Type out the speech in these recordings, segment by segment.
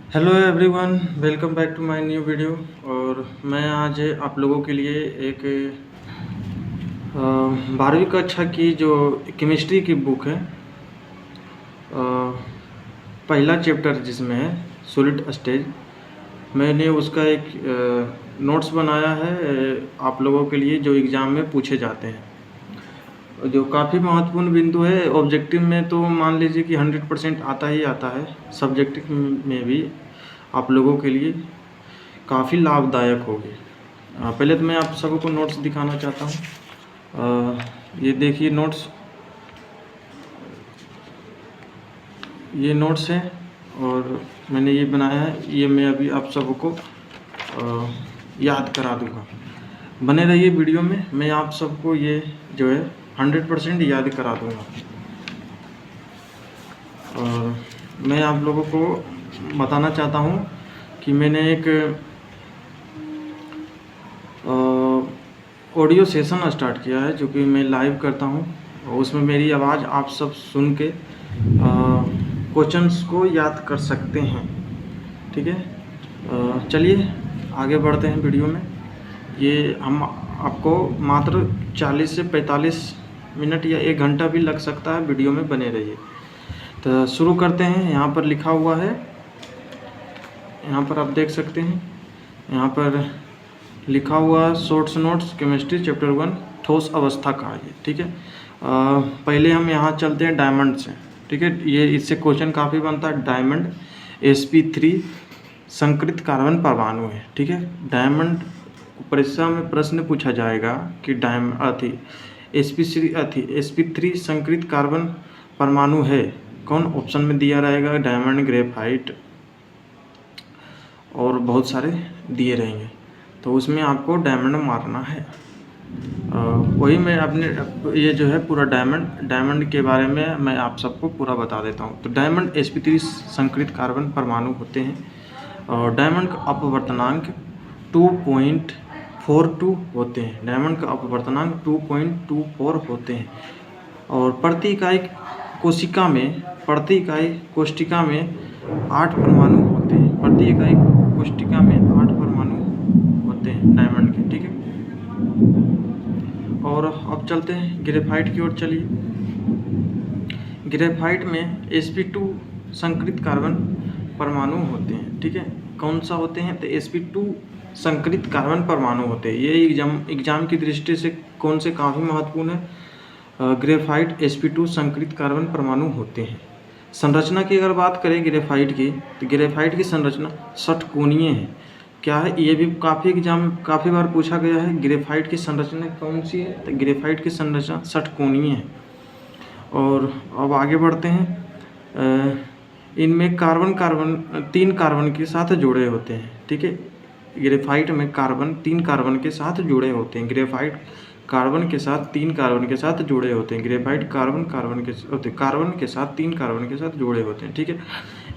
Hello everyone, welcome back to my new video. और मैं आज आप लोगों के लिए एक 12वीं कक्षा की जो केमिस्ट्री की बुक है, पहला चैप्टर जिसमें है सॉलिड स्टेज, मैंने उसका एक नोट्स बनाया है आप लोगों के लिए जो एग्ज़ाम में पूछे जाते हैं। जो काफ़ी महत्वपूर्ण बिंदु है। ऑब्जेक्टिव में तो मान लीजिए कि 100% आता ही आता है, सब्जेक्टिव में भी आप लोगों के लिए काफ़ी लाभदायक होगी। पहले तो मैं आप सबको नोट्स दिखाना चाहता हूँ। ये देखिए नोट्स, ये नोट्स है और मैंने ये बनाया है। ये मैं अभी आप सबको याद करा दूँगा। बने रहिए वीडियो में, मैं आप सबको ये जो है 100% याद करा दूँगा। और मैं आप लोगों को बताना चाहता हूँ कि मैंने एक ऑडियो सेशन स्टार्ट किया है जो कि मैं लाइव करता हूँ, और उसमें मेरी आवाज़ आप सब सुन के क्वेश्चंस को याद कर सकते हैं। ठीक है, चलिए आगे बढ़ते हैं वीडियो में। ये हम आपको मात्र 40 से 45 मिनट या 1 घंटा भी लग सकता है, वीडियो में बने रहिए। तो शुरू करते हैं। यहाँ पर लिखा हुआ है, यहाँ पर आप देख सकते हैं, यहाँ पर लिखा हुआ शॉर्ट्स नोट्स केमिस्ट्री चैप्टर 1 ठोस अवस्था का ये। ठीक है, पहले हम यहाँ चलते हैं डायमंड से। ठीक है, ये इससे क्वेश्चन काफ़ी बनता है। डायमंड sp3 संकृत कार्बन परमाणु है। ठीक है, डायमंड परीक्षा में प्रश्न पूछा जाएगा कि sp3 संकृत कार्बन परमाणु है कौन। ऑप्शन में दिया रहेगा डायमंड, ग्रेफाइट और बहुत सारे दिए रहेंगे, तो उसमें आपको डायमंड मारना है। वही मैं अपने ये जो है पूरा डायमंड के बारे में मैं आप सबको पूरा बता देता हूँ। तो डायमंड sp3 संकृत कार्बन परमाणु होते हैं, और डायमंड का अपवर्तनांक 2.42 होते हैं। डायमंड का अपवर्तनांक 2.24 होते हैं, और प्रति इकाई कोशिका में 8 परमाणु होते हैं। प्रति इकाई कोशिका में 8 परमाणु होते हैं डायमंड के। ठीक है, और अब चलते हैं ग्रेफाइट की ओर। चलिए, ग्रेफाइट में sp2 संकृत कार्बन परमाणु होते हैं। ठीक है, कौन सा होते हैं? तो sp2 संकृत कार्बन परमाणु होते हैं। ये एग्जाम की दृष्टि से कौन से काफ़ी महत्वपूर्ण है। ग्रेफाइट sp2 संकृत कार्बन परमाणु होते हैं। संरचना की अगर बात करें ग्रेफाइट की, तो ग्रेफाइट की संरचना षटकोणीय है। क्या है? ये भी काफ़ी एग्जाम में काफ़ी बार पूछा गया है। ग्रेफाइट की संरचना कौन सी है? तो ग्रेफाइट की संरचना षटकोणीय है। और अब आगे बढ़ते हैं। इनमें कार्बन 3 कार्बन के साथ जुड़े होते हैं। ठीक है, ग्रेफाइट में 3 कार्बन के साथ जुड़े होते हैं। ग्रेफाइट कार्बन के साथ 3 कार्बन के साथ जुड़े होते हैं। ग्रेफाइट कार्बन के साथ 3 कार्बन के साथ जुड़े होते हैं। ठीक है,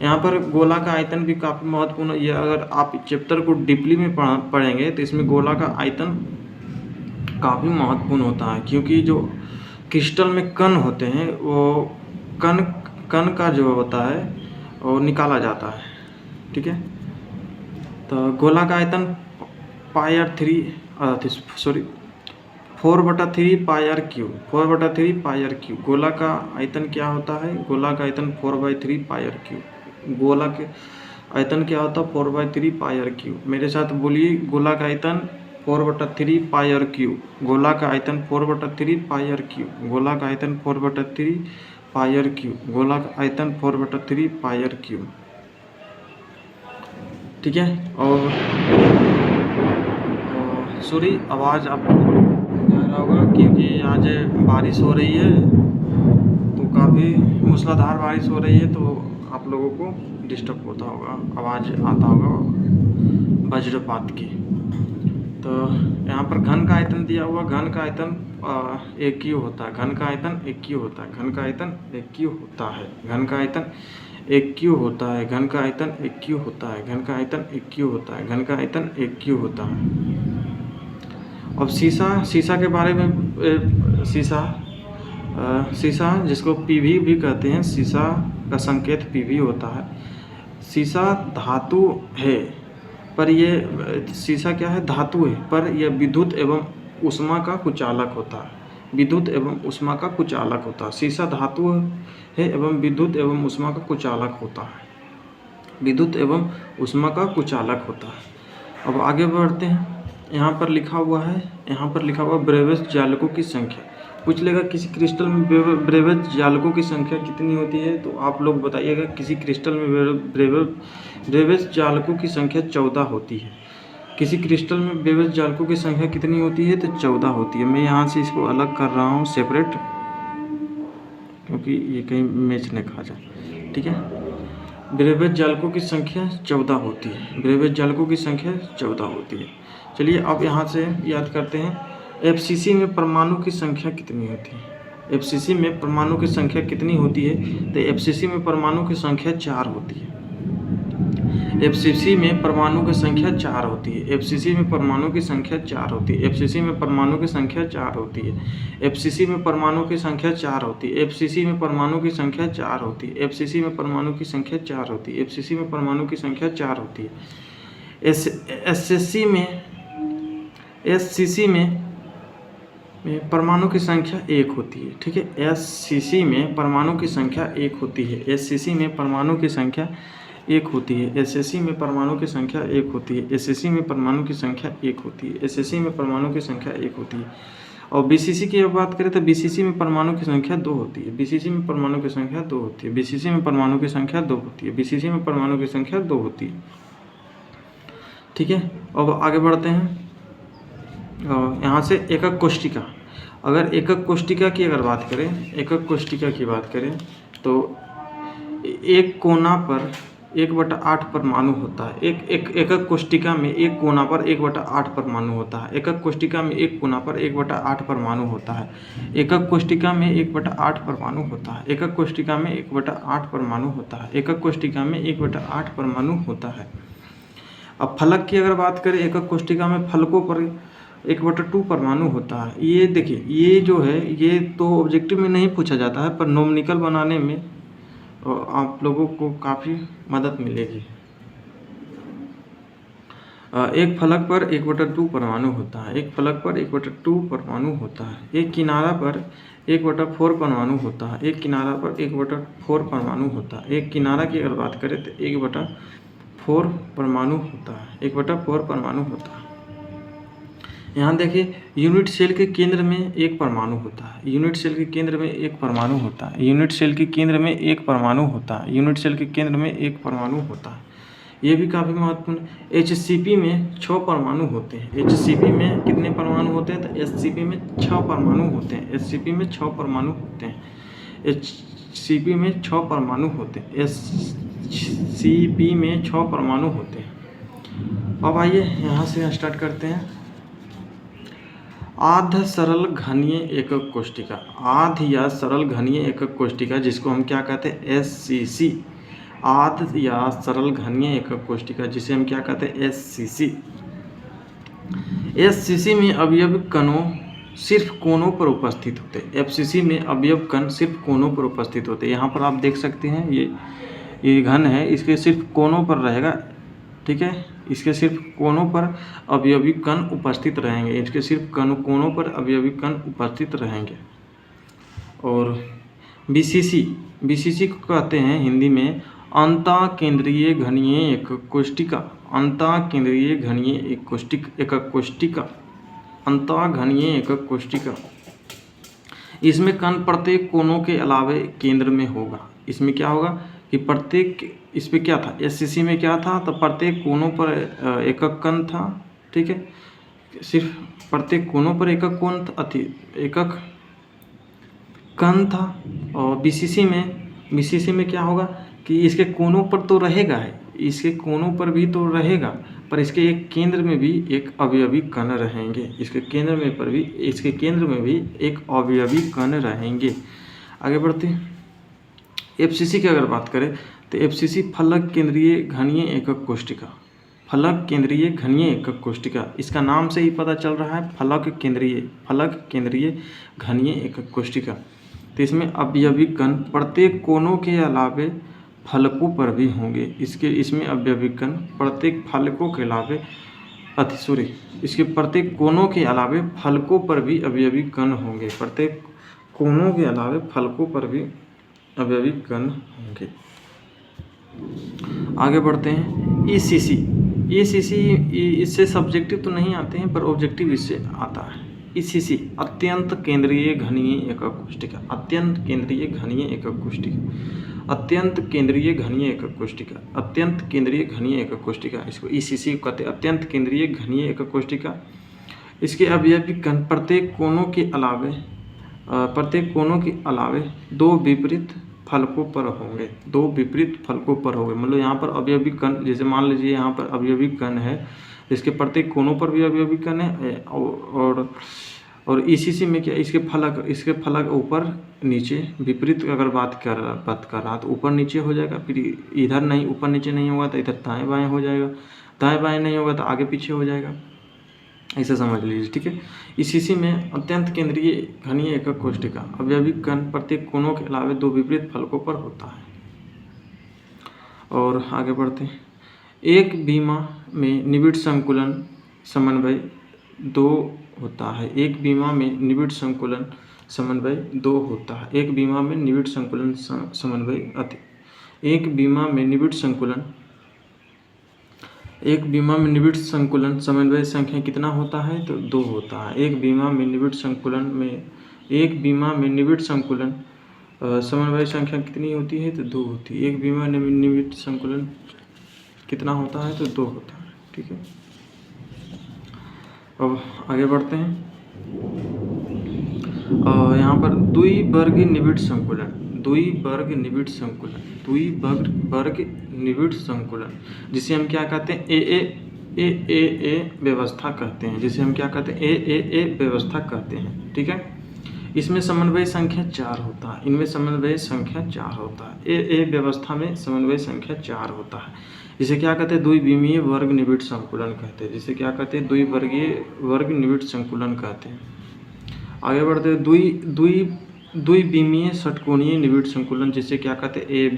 यहाँ पर गोला का आयतन भी काफ़ी महत्वपूर्ण है। ये अगर आप चैप्टर को डीपली में पढ़ेंगे तो इसमें गोला का आयतन काफ़ी महत्वपूर्ण होता है, क्योंकि जो क्रिस्टल में कण होते हैं वो कण का जो होता है वो निकाला जाता है। ठीक है, तो गोला का आयतन 4/3 πr³। 4/3 πr³। गोला का आयतन क्या होता है? गोला का आयतन 4/3 πr³। गोला के आयतन क्या होता है? 4/3 πr³। मेरे साथ बोलिए, गोला का आयतन 4/3 πr³। गोला का आयतन 4/3 πr³। गोला का आयतन 4/3 πr³। गोला का आयतन 4/3 πr³। ठीक है, और सॉरी, आवाज़ आपको जा रहा होगा क्योंकि आज बारिश हो रही है, तो काफ़ी मूसलाधार बारिश हो रही है, तो आप लोगों को डिस्टर्ब होता होगा, आवाज़ आता होगा वज्रपात की। तो यहाँ पर घन का आयतन दिया हुआ, घन का आयतन AQ होता है। घन का आयतन AQ होता है। घन का आयतन AQ होता है। घन का आयतन AQ होता है। घन का आयतन AQ होता है। घन का आयतन AQ होता है। घन का आयतन AQ होता है। अब शीशा के बारे में, शीशा जिसको PV भी कहते हैं, शीशा का संकेत PV होता है। शीशा धातु है, पर ये शीशा क्या है, धातु है, पर यह विद्युत एवं ऊष्मा का कुचालक होता है। विद्युत एवं ऊष्मा का कुचालक होता है। शीशा धातु है एवं विद्युत एवं ऊष्मा का कुचालक होता है। विद्युत एवं ऊष्मा का कुचालक होता है। अब आगे बढ़ते हैं। यहाँ पर लिखा हुआ है ब्रेवेज जालकों की संख्या। पूछ लेगा किसी क्रिस्टल में ब्रेवेज जालकों की संख्या कितनी होती है, तो आप लोग बताइएगा। किसी क्रिस्टल में ब्रेवेज जालकों की संख्या 14 होती है। किसी क्रिस्टल में ब्रेवेज जालकों की संख्या कितनी होती है, तो 14 होती है। मैं यहाँ से इसको अलग कर रहा हूँ सेपरेट, क्योंकि ये कहीं मैच न खा जाए। ठीक है, ब्रेवेज जालकों की संख्या 14 होती है। ब्रेवेज जालकों की संख्या 14 होती है। चलिए अब यहाँ से याद करते हैं, एफसीसी में परमाणु की संख्या कितनी होती है। एफसीसी में परमाणु की संख्या कितनी होती है, तो एफसीसी में परमाणु की संख्या 4 होती है। एफसीसी में परमाणु की संख्या 4 होती है। एफसीसी में परमाणु की संख्या 4 होती है। एफसीसी में परमाणु की संख्या 4 होती है। एफसीसी में परमाणु की संख्या 4 होती है। एफसीसी में परमाणु की संख्या 4 होती है। एफसीसी में परमाणु की संख्या 4 होती है। एफसीसी में परमाणु की संख्या 4 होती है। एससीसी में परमाणु की संख्या 1 होती है। ठीक है, एससीसी में परमाणु की संख्या 1 होती है। एससीसी में परमाणु की संख्या 1 होती है। एसएससी में परमाणु की संख्या 1 होती है। एसएससी में परमाणु की संख्या 1 होती है। एसएससी में परमाणु की संख्या 1 होती है। और बीसीसी की अब बात करें तो बीसीसी में परमाणु की संख्या 2 होती है। बीसीसी में परमाणु की संख्या 2 होती है। बीसीसी में परमाणु की संख्या 2 होती है। बीसीसी में परमाणु की संख्या 2 होती है। ठीक है, अब आगे बढ़ते हैं। यहाँ से एकक कोष्टिका। अगर एकक कोष्टिका की बात करें तो एक कोना पर 1/8 परमाणु होता है। एकक कोष्टिका में एक कोना पर 1/8 परमाणु होता है। एकक कोष्टिका में एक कोना पर 1/8 परमाणु होता है। एकक कोष्टिका में 1/8 परमाणु होता है। एकक कोष्टिका में 1/8 परमाणु होता है। एकक कोष्टिका में 1/8 परमाणु होता है। अब फलक की अगर बात करें, एकक कोष्टिका में फलकों पर 1/2 परमाणु होता है। ये देखिए, ये जो है ये तो ऑब्जेक्टिव में नहीं पूछा जाता है, पर नोमेनिकल बनाने में आप लोगों को काफ़ी मदद मिलेगी। एक फलक पर 1/2 परमाणु होता है। एक फलक पर 1/2 परमाणु होता है। एक किनारा पर 1/4 परमाणु होता है। एक किनारा पर 1/4 परमाणु होता है। एक किनारा की अगर बात करें तो 1/4 परमाणु होता है। 1/4 परमाणु होता है। यहाँ देखिए, यूनिट सेल के केंद्र में एक परमाणु होता है। यूनिट सेल के केंद्र में एक परमाणु होता है। यूनिट सेल के केंद्र में एक परमाणु होता है। यूनिट सेल के केंद्र में एक परमाणु होता है। ये भी काफ़ी महत्वपूर्ण। एचसीपी में 6 परमाणु होते हैं। एचसीपी में कितने परमाणु होते हैं, तो एचसीपी में 6 परमाणु होते हैं। एचसीपी में 6 परमाणु होते हैं। एचसीपी में 6 परमाणु होते हैं। एचसीपी में 6 परमाणु होते हैं। अब आइए यहाँ से स्टार्ट करते हैं। आध सरल घनीय एकक कोष्टिका। आध या सरल घनीय एकक कोष्टिका, जिसको हम क्या कहते हैं, एससीसी। आध या सरल घनीय एकक कोष्टिका, जिसे हम क्या कहते हैं, एससीसी। एससीसी में अवयव कणों सिर्फ कोनों पर उपस्थित होते हैं। एफसीसी में अवयव कण सिर्फ कोनों पर उपस्थित होते हैं। यहाँ पर आप देख सकते हैं, ये घन है, इसके सिर्फ कोनों पर रहेगा। ठीक है, इसके सिर्फ कोनों पर अवयवी कण उपस्थित रहेंगे। इसके सिर्फ कोनों पर अवयवी कण उपस्थित रहेंगे। और बीसीसी को कहते हैं हिंदी में अंतःकेंद्रीय घनीय एकक कोष्टिका। अंतःकेंद्रीय घनीय एकक कोष्टिका। अंतःघनीय एकक कोष्टिका। इसमें कण प्रत्येक कोनों के अलावे केंद्र में होगा। इसमें क्या होगा कि प्रत्येक, इस पे क्या था, एससीसी में क्या था, तो प्रत्येक कोनों पर एकक कण था। ठीक है, सिर्फ प्रत्येक कोनों पर एकक कण था। और बीसीसी में क्या होगा कि इसके कोनों पर तो रहेगा है, इसके कोनों पर भी तो रहेगा, पर इसके एक केंद्र में भी एक अवयवी कण रहेंगे। इसके केंद्र में भी एक अवयवी कण रहेंगे। आगे बढ़ते हैं। एफसीसी की अगर बात करें तो एफसीसी फलक केंद्रीय घनीय एकक कोष्टिका। फलक केंद्रीय घनीय एकक कोष्टिका, इसका नाम से ही पता चल रहा है, फलक केंद्रीय घनीय एकक कोष्टिका। तो इसमें अवयवी कण प्रत्येक कोनों के अलावे फलकों पर भी होंगे। इसमें अवयवी कण प्रत्येक फलकों के अलावे इसके प्रत्येक कोनों के अलावे फलकों पर भी अवयवी कण होंगे। प्रत्येक कोनों के अलावे फलकों पर भी अवयवी कण होंगे। आगे बढ़ते हैं। ईसीसी इससे सब्जेक्टिव तो नहीं आते हैं पर ऑब्जेक्टिव इससे आता है। ईसीसी अत्यंत केंद्रीय घनीय एकक कोशिका। अत्यंत केंद्रीय घनीय एकक कोशिका। अत्यंत केंद्रीय घनीय एकक कोशिका। अत्यंत केंद्रीय घनीय एकक कोशिका, इसको ईसीसी कहते हैं। अत्यंत केंद्रीय घनीय एकक कोशिका। इसके अवयवी कण प्रत्येक कोनों के अलावे दो विपरीत फलकों पर होंगे। दो विपरीत फलकों पर होंगे, मतलब यहाँ पर अवयवी कण, जैसे मान लीजिए यहाँ पर अवयवी कण है, इसके प्रत्येक कोनों पर भी अवयवी कण है। और ईसीसी में क्या, इसके फलक ऊपर नीचे विपरीत अगर बात कर रहा तो ऊपर नीचे हो जाएगा। फिर इधर नहीं, ऊपर नीचे नहीं होगा तो इधर दाएं बाएं हो जाएगा। दाएं बाएं नहीं होगा तो आगे पीछे हो जाएगा। ऐसे समझ लीजिए, ठीक है। ईसीसी में अत्यंत केंद्रीय घनीय एकक कोशिका अवयवी कण प्रत्येक कोनों के अलावे दो विपरीत फलकों पर होता है। और आगे बढ़ते हैं। एक बीमा में निबिड़ संकुलन समन्वय 2 होता है। एक बीमा में निबिड़ संकुलन समन्वय 2 होता है। एक बीमा में निबिड़ संकुलन समन्वय एक बीमा में निबिड़ संकुलन समन्वय संख्या कितना होता है तो 2 होता है। एक बीमा में निबिड़ संकुलन समन्वय संख्या कितनी होती है तो 2 होती है। एक बीमा में निबिड़ संकुलन कितना होता है तो 2 होता है, ठीक है। अब आगे बढ़ते हैं। यहाँ पर द्विवर्ग निबिड़ संकुलन जिसे हम क्या कहते हैं ए व्यवस्था कहते हैं, व्यवस्था कहते हैं, ठीक है। इसमें समन्वय संख्या 4 होता है। इनमें समन्वय संख्या 4 होता है। ए व्यवस्था में समन्वय संख्या 4 होता है। जिसे क्या कहते हैं, द्विविमीय वर्ग निबिड़ संकुलन कहते हैं। जिसे क्या कहते हैं, द्विवर्गीय वर्ग निबिड़ संकुलन कहते हैं। आगे बढ़ते हैं। द्विविमीय षटकोणीय निबिड़ संकुलन जिसे क्या कहते हैं, ए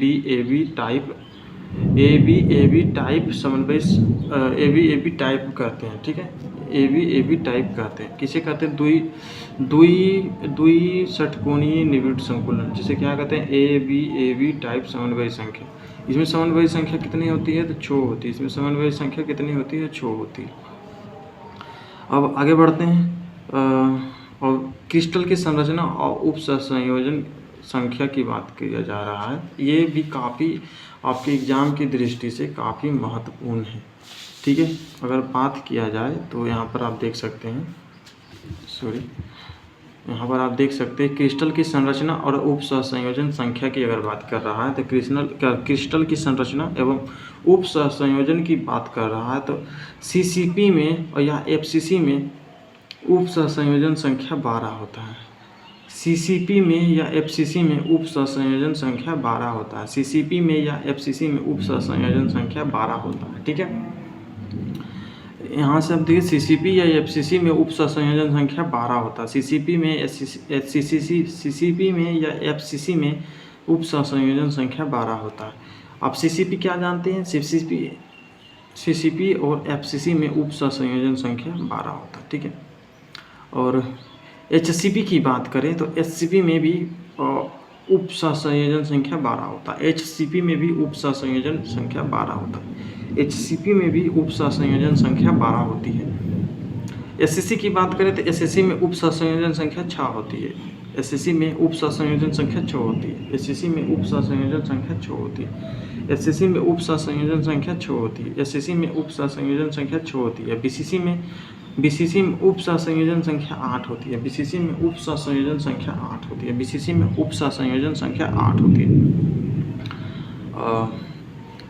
बी टाइप समन्वय ए बी टाइप कहते हैं, ठीक है। ए बी टाइप कहते हैं। किसे कहते हैं, द्वि षटकोणीय निबिड़ संकुलन जिसे क्या कहते हैं, ए बी टाइप समन्वय संख्या। इसमें समन्वय संख्या कितनी होती है तो 6 होती है। इसमें समन्वय संख्या कितनी होती है, 6 होती है। अब आगे बढ़ते हैं। और क्रिस्टल की संरचना और उप संयोजन संख्या की बात किया जा रहा है। ये भी काफ़ी आपके एग्जाम की दृष्टि से काफ़ी महत्वपूर्ण है, ठीक है। अगर बात किया जाए तो यहाँ पर आप देख सकते हैं, क्रिस्टल की संरचना और उप संयोजन संख्या की अगर बात कर रहा है तो क्रिस्टल की संरचना एवं उप संयोजन की बात कर रहा है तो सीसीपी में और या एफसीसी में उप संयोजन संख्या 12 होता है। सीसीपी में या एफसीसी में उप संयोजन संख्या 12 होता है। सीसीपी में या एफसीसी में उप संयोजन संख्या 12 होता है, ठीक है। यहाँ से आप देखिए, सीसीपी या एफसीसी में उप संयोजन संख्या 12 होता है। सीसीपी में या एफसीसी में उप संयोजन संख्या 12 होता है। आप सीसीपी क्या जानते हैं, सीसीपी और एफसीसी में उप संयोजन संख्या 12 होता है, ठीक है। और एचसीपी की बात करें तो एचसीपी में भी उप संयोजन संख्या 12 होता है। एचसीपी में भी उप संयोजन संख्या 12 होता है। एचसीपी में भी उप संयोजन संख्या 12 होती है। एससीसी की बात करें तो एससीसी में उप संयोजन संख्या 6 होती है। एससीसी में उप संयोजन संख्या 6 होती है। एससीसी में उप संयोजन संख्या 6 होती है। एससीसी में उप संयोजन संख्या 6 होती है। एससीसी में उप संयोजन संख्या 6 होती है। बीसीसी में उप संयोजन संख्या 8 होती है। बीसीसी में उप संयोजन संख्या 8 होती है। बीसीसी में उप संयोजन संख्या 8 होती है,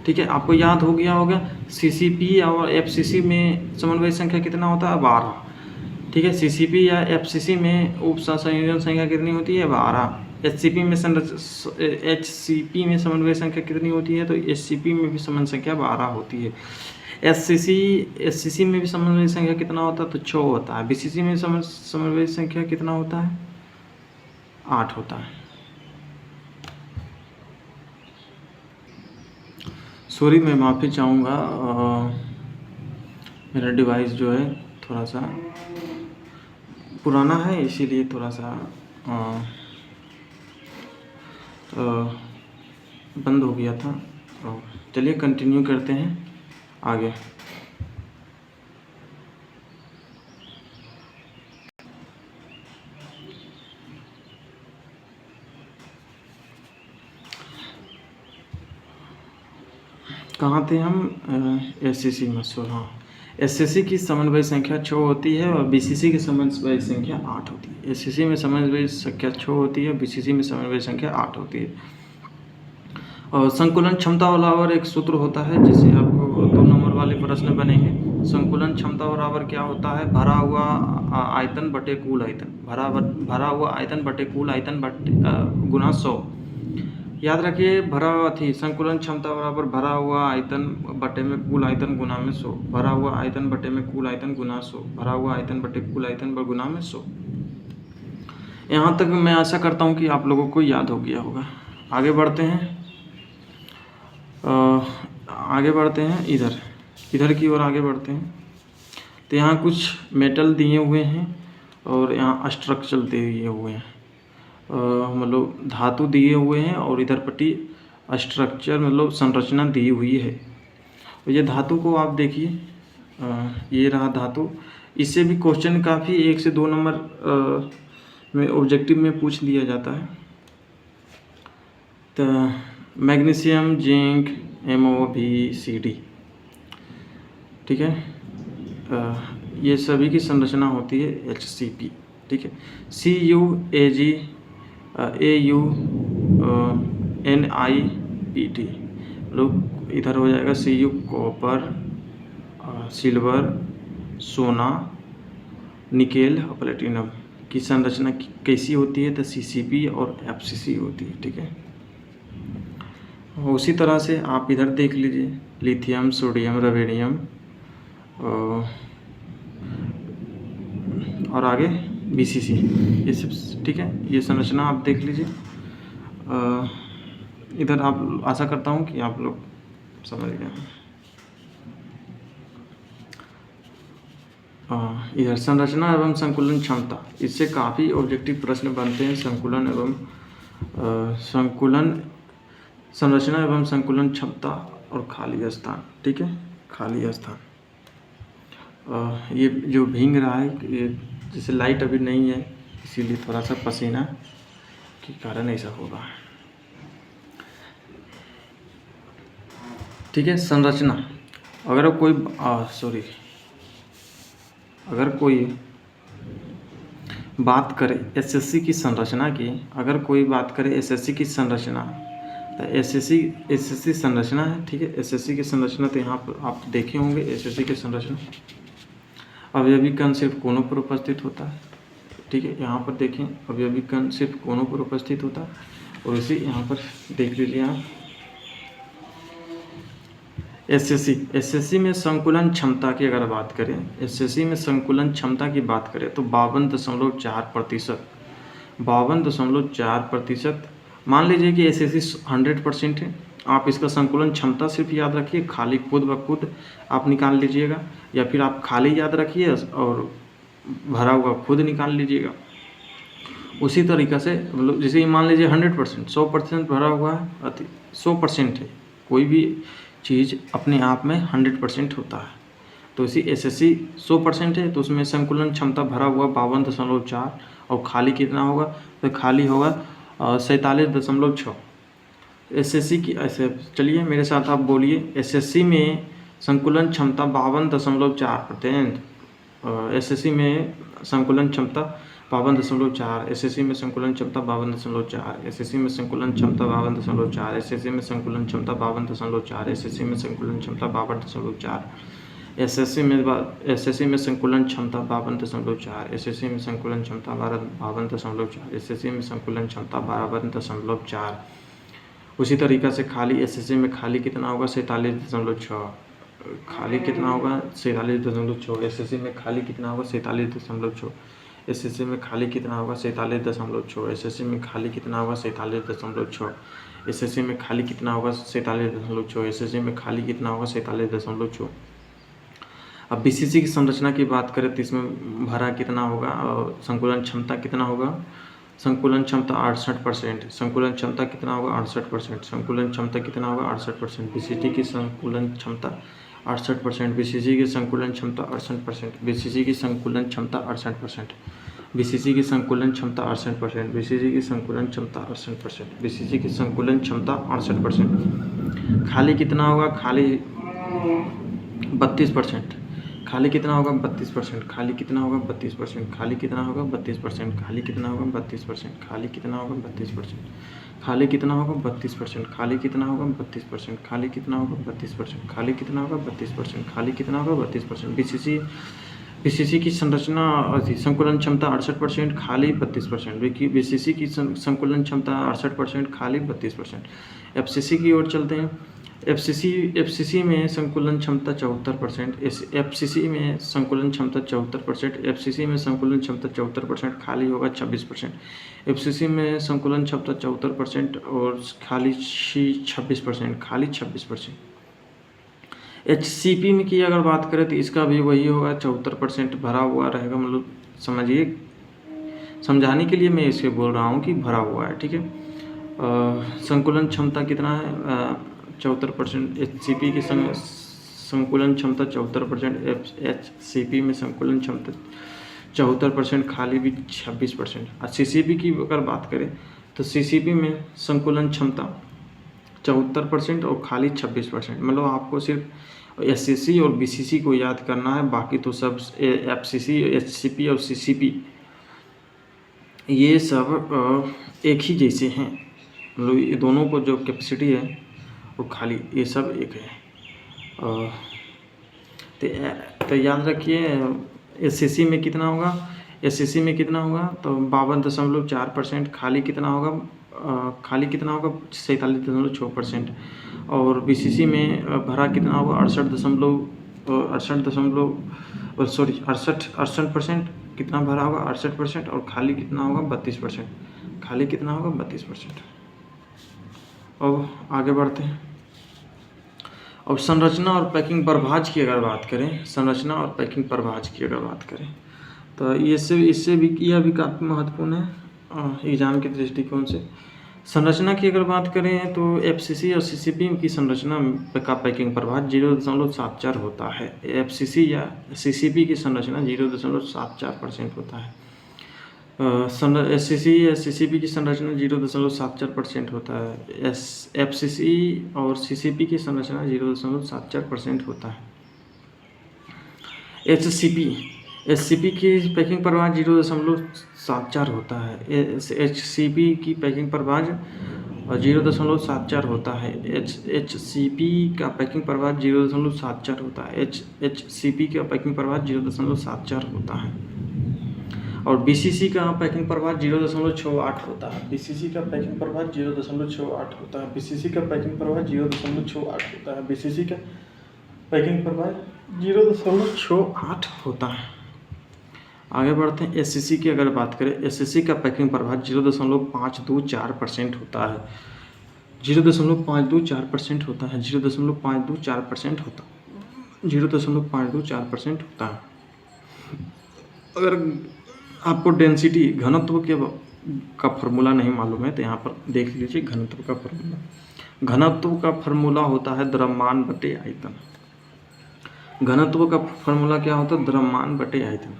ठीक है। आपको याद हो गया होगा, सीसीपी और एफसीसी में समन्वय संख्या कितना होता है, 12, ठीक है। सीसीपी या एफसीसी में उप संयोजन संख्या कितनी होती है, 12। एचसीपी में समन्वय संख्या कितनी होती है तो एचसीपी में भी समन्वय संख्या 12 होती है। एससीसी में भी समन्वय संख्या कितना होता है तो 6 होता है। बीसीसी में समन्वय संख्या कितना होता है, 8 होता है। सॉरी, मैं माफ़ी चाहूँगा, मेरा डिवाइस जो है थोड़ा सा पुराना है, इसीलिए थोड़ा सा बंद हो गया था। तो चलिए कंटिन्यू करते हैं आगे। कहाँ थे हम? एससीसी मसूर, हाँ। एससीसी की समन्वय संख्या 6 होती है और बीसीसी की समन्वय संख्या 8 होती है। एससीसी में समन्वय संख्या 6 होती है, बीसीसी में समन्वय संख्या 8 होती है। और संकुलन क्षमता बराबर एक सूत्र होता है, जिसे आपको 2 नंबर वाले प्रश्न बनेंगे। संकुलन क्षमता बराबर क्या होता है? भरा हुआ आयतन बटे कुल आयतन, भरा हुआ आयतन बटे कुल आयतन बटे गुना 100। याद रखिए, संकुलन क्षमता बराबर भरा हुआ आयतन बटे में कुल आयतन गुना में 100। भरा हुआ आयतन बटे में कुल आयतन गुना 100। भरा हुआ आयतन बटे कुल आयतन गुना में 100। यहाँ तक मैं आशा करता हूँ कि आप लोगों को याद हो गया होगा। आगे बढ़ते हैं इधर की ओर आगे बढ़ते हैं। तो यहाँ कुछ मेटल दिए हुए हैं और यहाँ स्ट्रक्चर दिए हुए हैं, मतलब धातु दिए हुए हैं, और इधर पट्टी स्ट्रक्चर मतलब संरचना दी हुई है। तो ये धातु को आप देखिए, ये रहा धातु। इससे भी क्वेश्चन काफ़ी 1 से 2 नंबर में ऑब्जेक्टिव में पूछ लिया जाता है। तो मैग्नीशियम, जिंक, MOVCD, ठीक है। ये सभी की संरचना होती है HCP, ठीक है। CuAg AU NiPt, लोग इधर हो जाएगा Cu कॉपर, सिल्वर, सोना, निकेल और प्लेटिनम की संरचना कैसी होती है? तो CCP और FCC होती है, ठीक है। उसी तरह से आप इधर देख लीजिए, लिथियम, सोडियम, रुबिडियम और आगे BCC, ये सब, ठीक है। ये संरचना आप देख लीजिए। इधर आप आशा करता हूँ कि आप लोग समझ गए। इधर संरचना एवं संकुलन क्षमता, इससे काफ़ी ऑब्जेक्टिव प्रश्न बनते हैं। संरचना एवं संकुलन क्षमता और खाली स्थान, ठीक है। खाली स्थान, ये जो भींग रहा है, ये जैसे लाइट अभी नहीं है, इसीलिए थोड़ा सा पसीना के कारण ऐसा होगा, ठीक है। संरचना, अगर कोई बात करे एसएससी की संरचना की, एसएससी की संरचना, तो एसएससी संरचना है, ठीक है। एसएससी की संरचना, तो यहाँ पर आप देखे होंगे एसएससी की संरचना। अवयवी कण सिर्फ कोनों पर उपस्थित होता है, ठीक है। यहाँ पर देखें, अवयवी कण सिर्फ कोनों पर उपस्थित होता है। और इसी यहाँ पर देख लीजिए आप, एसएससी में संकुलन क्षमता की अगर बात करें, एसएससी में संकुलन क्षमता की बात करें तो 52.4%। मान लीजिए कि एसएससी 100% है, आप इसका संकुलन क्षमता सिर्फ याद रखिए, खाली खुद ब खुद आप निकाल लीजिएगा, या फिर आप खाली याद रखिए और भरा हुआ खुद निकाल लीजिएगा। उसी तरीक़ा से मतलब जैसे मान लीजिए 100%, 100% भरा हुआ है, 100% है, कोई भी चीज़ अपने आप में 100% होता है। तो इसी एसएससी 100% है, तो उसमें संकुलन क्षमता भरा हुआ 52.4, और खाली कितना होगा? तो खाली होगा 47.6। एसएससी की ऐसे चलिए मेरे साथ आप बोलिए, एसएससी में संकुलन क्षमता 52.4%। एसएससी में संकुलन क्षमता 52.4, एसएससी में संकुलन क्षमता 52.4, एसएससी में संकुलन क्षमता 52.4, एसएससी में संकुलन क्षमता 52.4, एसएससी में संकुलन क्षमता 52.4, एसएससी में संकुलन क्षमता 52.4, एसएससी में संकुलन क्षमता 52.4, एसएससी में संकुलन क्षमता 52.4। उसी तरीक़ा से खाली एसएससी में खाली कितना होगा? 47.6। खाली कितना होगा? 47.6। एसएससी में खाली कितना होगा? 47.6। एसएससी में खाली कितना होगा? 47.6। एसएससी में खाली कितना होगा? 47.6। एसएससी में खाली कितना होगा 47.6। एसएससी में खाली कितना होगा 47.6। अब बीसीसी की संरचना की बात करें तो इसमें भरा कितना होगा और संकुलन क्षमता कितना होगा। संकुलन क्षमता 68%। संकुलन क्षमता कितना होगा 68%। संकुलन क्षमता कितना होगा 68%। बीसीटी की संकुलन क्षमता 68%। बीसीसी की संकुलन क्षमता 68%। बीसीसी की संकुलन क्षमता 68%। बीसीसी की संकुलन क्षमता 68%। बीसीसी की संकुलन क्षमता 68%। बीसीसी की संकुलन क्षमता 68%। खाली कितना होगा, खाली 32%। खाली कितना होगा 32%। खाली कितना होगा 32%। खाली कितना होगा 32%। खाली कितना होगा 32%। खाली कितना होगा 32%। खाली कितना होगा 32%। खाली कितना होगा 32%। खाली कितना होगा 32%। खाली कितना होगा 32%। खाली कितना होगा 32%। बीसीसी की संरचना संकुलन क्षमता 68%, खाली 32%। बीसीसी की संकुलन क्षमता 68%, खाली 32%। एफसीसी की ओर चलते हैं। एफसीसी में संकुलन क्षमता 74%। एफसीसी में संकुलन क्षमता 74%। एफसीसी में संकुलन क्षमता 74%, खाली होगा 26%। एफसीसी में संकुलन क्षमता 74% और खाली 26%। खाली 26%। एचसीपी में की अगर बात करें तो इसका भी वही होगा 74% भरा हुआ रहेगा। मतलब समझिए, समझाने के लिए मैं इसे बोल रहा हूँ कि भरा हुआ है, ठीक है। संकुलन क्षमता कितना है 74%। एचसीपी की संकुलन क्षमता 74%। एचसीपी में संकुलन क्षमता 74%, खाली भी 26%। और सीसीपी की अगर बात करें तो सीसीपी में संकुलन क्षमता 74% और खाली 26%। मतलब आपको सिर्फ एससीसी और बीसीसी को याद करना है, बाकी तो सब एफसीसी, एचसीपी और सीसीपी ये सब एक ही जैसे हैं। मतलब ये दोनों को जो कैपेसिटी है वो खाली ये सब एक है। तो याद रखिए एससीसी में कितना होगा, एससीसी में कितना होगा तो 52.4%। खाली कितना होगा, खाली कितना होगा 47.6%। और बीसीसी में भरा कितना होगा 68% कितना भरा होगा 68%। और खाली कितना होगा 32%। खाली कितना होगा 32%। अब आगे बढ़ते हैं। अब संरचना और पैकिंग प्रभाज की अगर बात करें, संरचना और पैकिंग प्रभाज की अगर बात करें तो इससे भी यह भी काफ़ी महत्वपूर्ण है एग्जाम के दृष्टिकोण से। संरचना की अगर बात करें तो एफसीसी और सीसीपी की संरचना का पैकिंग प्रभाज 0.74 होता है। एफसीसी या सीसीपी की संरचना 0.74% होता है। एससीसी या सीसीपी की संरचना 0.74% होता है। एफसीसी और सीसीपी की संरचना 0.74% होता है। एचसीपी की पैकिंग प्रभाज 0.74 होता है। एचसीपी की पैकिंग प्रभाज 0.74 होता है। एचसीपी का पैकिंग प्रभाज 0.74 होता है। एचसीपी का पैकिंग प्रभाज 0.74 होता है। और बीसीसी का पैकिंग प्रभाज 0.68 होता है। बीसीसी का पैकिंग प्रभाज 0.68 होता है। बीसीसी का पैकिंग प्रभाज 0.68 होता है। बीसीसी का पैकिंग प्रभाज 0.68 होता है। आगे बढ़ते हैं। एससीसी की अगर बात करें, एससीसी का पैकिंग प्रभाज 0.524% होता है। 0.524% होता है। 0.524% होता है। 0.524% होता है। अगर आपको डेंसिटी घनत्व का फॉर्मूला नहीं मालूम है तो यहाँ पर देख लीजिए घनत्व का फॉर्मूला। घनत्व का फॉर्मूला होता है द्रव्यमान बटे आयतन। घनत्व का फॉर्मूला क्या होता है, द्रव्यमान बटे आयतन।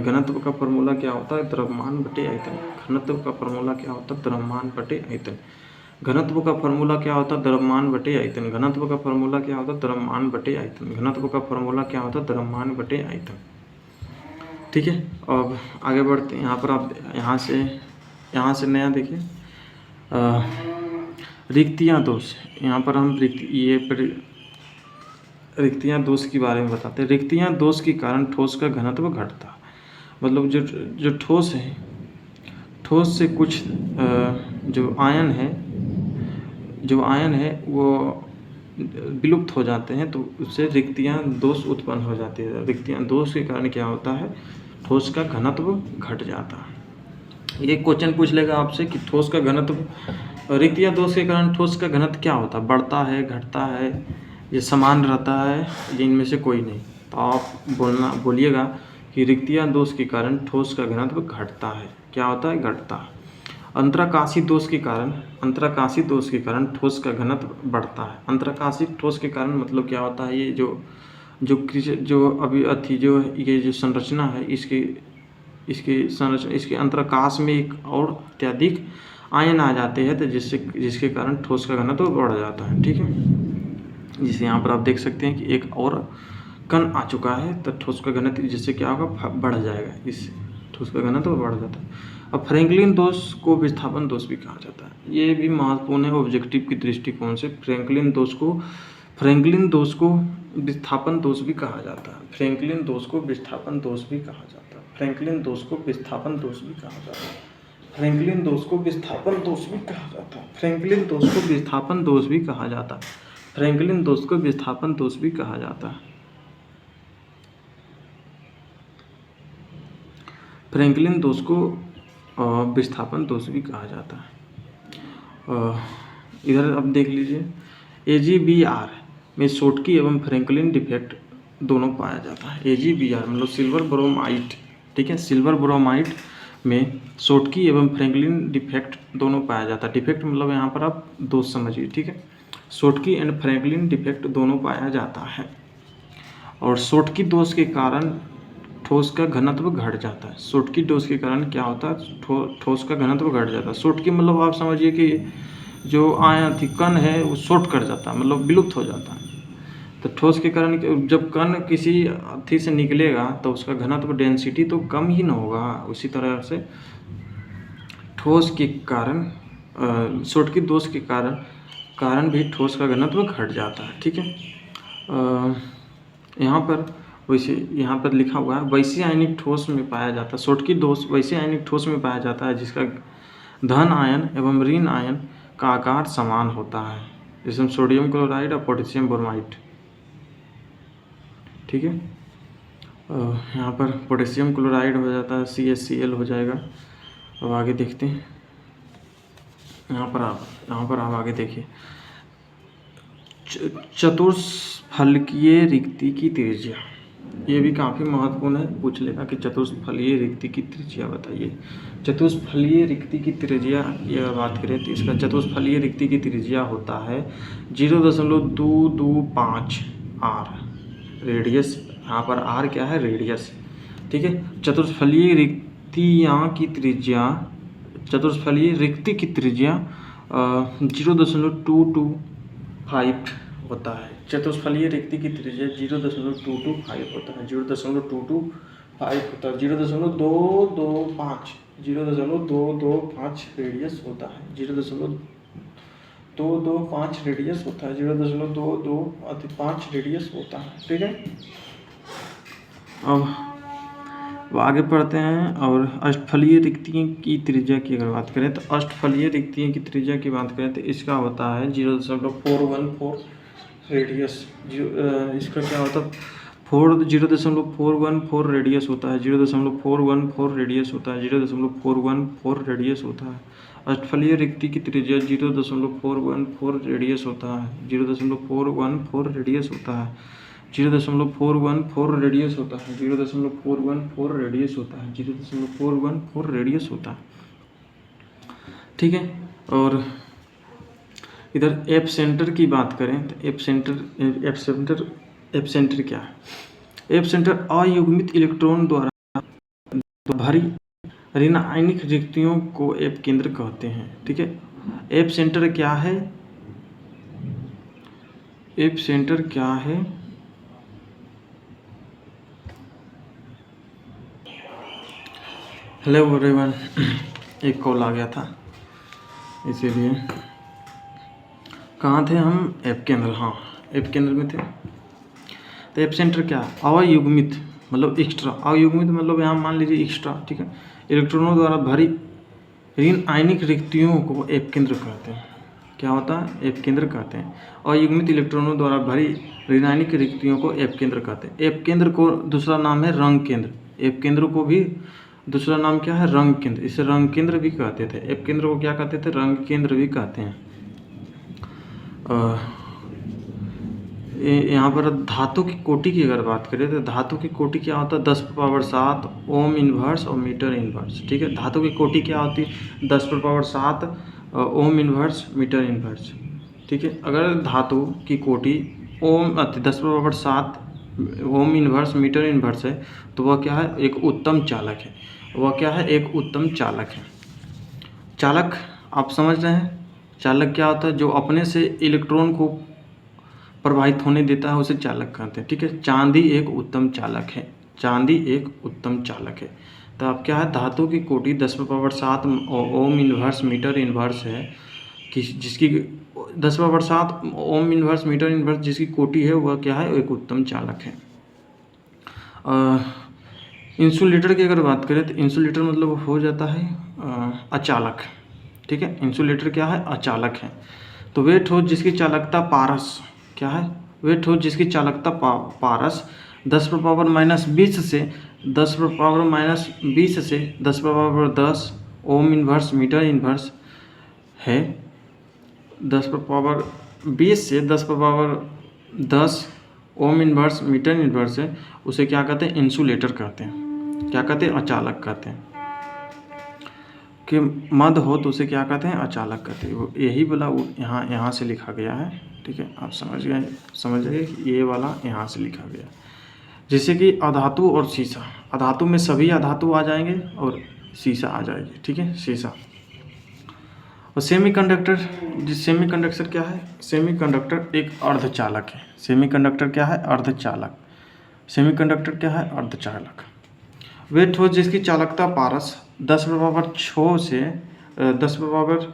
घनत्व का फॉर्मूला क्या होता है, द्रव्यमान बटे आयतन। घनत्व का फॉर्मूला क्या होता है, द्रव्यमान बटे आयतन। घनत्व का फॉर्मूला क्या होता है, द्रव्यमान बटे आयतन। घनत्व का फॉर्मूला क्या होता है, द्रव्यमान बटे आयतन। घनत्व का फॉर्मूला क्या होता है, द्रव्यमान बटे आयतन। ठीक है। अब आगे बढ़ते हैं। यहाँ पर आप यहाँ से नया देखिए रिक्तियाँ दोष। यहाँ पर हम रिक्तियाँ दोष के बारे में बताते हैं। रिक्तियाँ दोष के कारण ठोस का घनत्व घटता है। मतलब जो ठोस है, ठोस से कुछ जो आयन है वो विलुप्त हो जाते हैं तो उससे रिक्तियाँ दोष उत्पन्न हो जाती है। रिक्तियाँ दोष के कारण क्या होता है, ठोस का घनत्व घट जाता है। ये क्वेश्चन पूछ लेगा आपसे कि ठोस का घनत्व रिक्त या दोष के कारण ठोस का घनत्व क्या होता है? बढ़ता है, घटता है, ये समान रहता है, ये इनमें से कोई नहीं। तो आप बोलिएगा कि रिक्त या दोष के कारण ठोस का घनत्व घटता है। क्या होता है? घटता है। अंतराकाशी दोष के कारण ठोस का घनत्व बढ़ता है। अंतराकाशी ठोस के कारण मतलब क्या होता है? ये जो संरचना है, इसके अंतराकाश में एक और अत्यधिक आयन आ जाते हैं, तो जिसके कारण ठोस का घनत्व बढ़ जाता है। ठीक है, जिसे यहाँ पर आप देख सकते हैं कि एक और कण आ चुका है, तो ठोस का घनत्व जिससे क्या होगा? बढ़ जाएगा, इससे ठोस का घनत्व बढ़ जाता है। अब फ्रैंकलिन दोष को विस्थापन दोष भी कहा जाता है। ये भी महत्वपूर्ण है ऑब्जेक्टिव की दृष्टिकोण से। फ्रैंकलिन दोष को विस्थापन दोष भी कहा जाता है। फ्रैंकलिन दोष को विस्थापन दोष भी कहा जाता है। फ्रैंकलिन दोष को विस्थापन दोष भी कहा जाता है। फ्रैंकलिन दोष को विस्थापन दोष भी कहा जाता है। फ्रैंकलिन दोष को विस्थापन दोष भी कहा जाता है। फ्रैंकलिन दोष को विस्थापन दोष भी कहा जाता है। फ्रैंकलिन दोष को विस्थापन दोष भी कहा जाता है। इधर अब देख लीजिए, AgBr में शोटकी एवं फ्रैंकलिन डिफेक्ट दोनों पाया जाता है। AgBr मतलब सिल्वर ब्रोमाइड, ठीक है, सिल्वर ब्रोमाइड में शोटकी एवं फ्रैंकलिन डिफेक्ट दोनों पाया जाता है। डिफेक्ट मतलब यहाँ पर आप दोष समझिए, ठीक है। शोटकी एंड फ्रैंकलिन डिफेक्ट दोनों पाया जाता है, और शोटकी दोष के कारण ठोस का घनत्व घट जाता है। शोटकी दोष के कारण क्या होता है? ठोस का घनत्व घट जाता है। शोटकी मतलब आप समझिए कि जो कण है वो शॉर्ट कर जाता है, मतलब विलुप्त हो जाता है। तो ठोस के कारण जब कण किसी अथी से निकलेगा तो उसका घनत्व डेंसिटी तो कम ही ना होगा। उसी तरह से ठोस के कारण शोटकी दोष के कारण भी ठोस का घनत्व घट जाता है। ठीक है, यहाँ पर लिखा हुआ है वैसे आयनिक ठोस में पाया जाता है। शोटकी दोष वैसे आयनिक ठोस में पाया जाता है जिसका धन आयन एवं ऋण आयन का आकार समान होता है, जैसे सोडियम क्लोराइड और पोटेशियम ब्रोमाइड। ठीक है, यहाँ पर पोटेशियम क्लोराइड हो जाता है, CaCl हो जाएगा। अब आगे देखते हैं, यहाँ पर आप आगे देखिए, चतुष्फलकीय रिक्ति की त्रिज्या, ये भी काफ़ी महत्वपूर्ण है। पूछ लेगा कि चतुष्फलकीय रिक्ति की त्रिज्या बताइए। चतुष्फलकीय रिक्ति की त्रिज्या ये बात करें तो इसका चतुष्फलकीय रिक्ति की त्रिज्या होता है 0.225 R रेडियस। यहाँ पर R क्या है? रेडियस। ठीक है, चतुष्फलकीय रिक्ति की त्रिज्या 0.225 होता है। चतुष्फलकीय रिक्ति की त्रिज्या 0.225 होता है, 0.225 होता है, 0.225 रेडियस होता है, 0.225 रेडियस होता है, 0.225 रेडियस होता है। ठीक है, अब आगे पढ़ते हैं। और अष्टफलीय रिक्तियों की त्रिज्या की अगर बात करें तो अष्टफलीय रिक्तियों की त्रिज्या की बात करें तो इसका होता है 0.414 रेडियस। इसका क्या होता है? 0.414 रेडियस होता है, 0.414 रेडियस होता है, 0.414 रेडियस होता है। अष्टफलीय रिक्ति की त्रिज्या 0.414 रेडियस होता है, 0.414 रेडियस होता है, 0.414 रेडियस होता है, 0.414 रेडियस होता है, 0.414 रेडियस होता है। ठीक है, और इधर एप सेंटर की बात करें तो एप सेंटर क्या है? एप सेंटर अयुग्मित इलेक्ट्रॉन द्वारा भरी ऋण आयनिक रिक्तियों को एप केंद्र कहते हैं। ठीक है, एप सेंटर क्या है? एप सेंटर क्या है? हेलो एवरीवन, एक कॉल आ गया था इसीलिए। कहाँ थे हम? एप केंद्र। हाँ, एप केंद्र में थे। तो एप सेंटर क्या है? अयुग्मित मतलब एक्स्ट्रा, अयुग्मित मतलब यहाँ मान लीजिए एक्स्ट्रा। ठीक है, इलेक्ट्रॉनों द्वारा भरी ऋण आयनिक रिक्तियों को एप केंद्र कहते हैं। क्या होता है? एप केंद्र कहते हैं। अयुग्मित इलेक्ट्रॉनों द्वारा भरी ऋण आयनिक रिक्तियों को एप केंद्र कहते हैं। एप केंद्र को दूसरा नाम है रंग केंद्र। एप केंद्र को भी दूसरा नाम क्या है, रंग केंद्र। इसे रंग केंद्र भी कहते थे। एप केंद्र को क्या कहते थे, रंग केंद्र भी कहते हैं। यहाँ पर धातु की कोटि की अगर बात करें तो धातु की कोटि क्या होता है, 10⁻7 ओम इन्वर्स और मीटर इन्वर्स। ठीक है, धातु की कोटि क्या होती है, 10⁻7 ओम इन्वर्स मीटर इन्वर्स। ठीक है, अगर धातु की कोटि ओम 10⁻7 ओम इन्वर्स मीटर इन्वर्स है तो वह क्या है, एक उत्तम चालक है। वह क्या है, एक उत्तम चालक है। चालक आप समझ रहे हैं, चालक क्या होता है, जो अपने से इलेक्ट्रॉन को प्रवाहित होने देता है उसे चालक कहते हैं। ठीक है, चांदी एक उत्तम चालक है, चांदी एक उत्तम चालक है। तो अब क्या है, धातु की कोटि 10⁻7 ओम इन्वर्स मीटर इन्वर्स है, कि जिसकी 10⁻7 ओम इन्वर्स मीटर इन्वर्स जिसकी कोटि है वह क्या है, एक उत्तम चालक है। इंसुलेटर की अगर बात करें तो इंसुलेटर मतलब हो जाता है अचालक। ठीक है, इंसुलेटर क्या है, अचालक है। तो वे ठोस जिसकी चालकता पारस क्या है, वे ठोस जिसकी चालकता पारस 10⁻−20 से 10⁻−20 से 10⁻10 ओम इन्वर्स मीटर इन्वर्स है। 10⁻20 से 10⁻10 ओम इन्वर्स मीटर इन्वर्स है, उसे क्या कहते हैं, इंसुलेटर कहते हैं। क्या कहते हैं, अचालक कहते हैं। कि मद हो तो उसे क्या कहते हैं, अचालक कहते हैं। यही वाला यहाँ से लिखा गया है। ठीक है, आप समझ गए कि ये वाला यहाँ से लिखा गया। जैसे कि अधातु और सीसा, अधातु में सभी अधातु आ जाएंगे और सीसा आ जाएगी। ठीक है, सीसा। और सेमीकंडक्टर, सेमीकंडक्टर क्या है, सेमीकंडक्टर एक अर्धचालक है। सेमीकंडक्टर क्या है, अर्धचालक। सेमीकंडक्टर क्या है, अर्धचालक। वे ठोस जिसकी चालकता पारस 10⁻6 से 10⁻-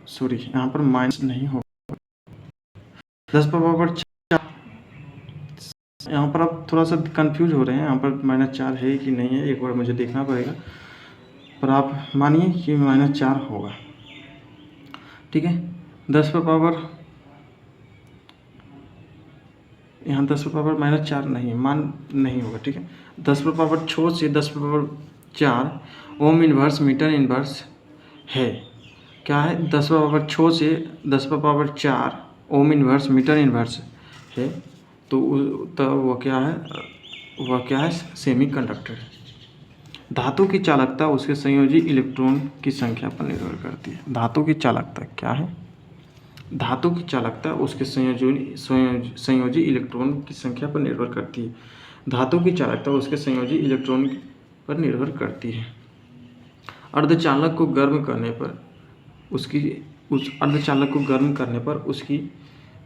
सॉरी यहाँ पर माइनस नहीं हो, 10⁻4। यहाँ पर आप थोड़ा सा कंफ्यूज हो रहे हैं, यहाँ पर -4 है कि नहीं है, एक बार मुझे देखना पड़ेगा, पर आप मानिए कि -4 होगा। ठीक है, 10⁻, यहाँ 10⁻4 नहीं नहीं होगा। ठीक है, 10⁻6 से 10⁻4 ओम इन्वर्स मीटर इन्वर्स है। क्या है, 10⁻6 से 10⁻4 ओम इन्वर्स मीटर इन्वर्स है। तो वह क्या है, सेमीकंडक्टर। धातु की चालकता उसके संयोजी इलेक्ट्रॉन की संख्या पर निर्भर करती है। धातु की चालकता क्या है, धातु की चालकता उसके संयोजी इलेक्ट्रॉन की संख्या पर निर्भर करती है। धातु की चालकता उसके संयोजी इलेक्ट्रॉन पर निर्भर करती है। अर्धचालक को गर्म करने पर उस अर्धचालक को गर्म करने पर उसकी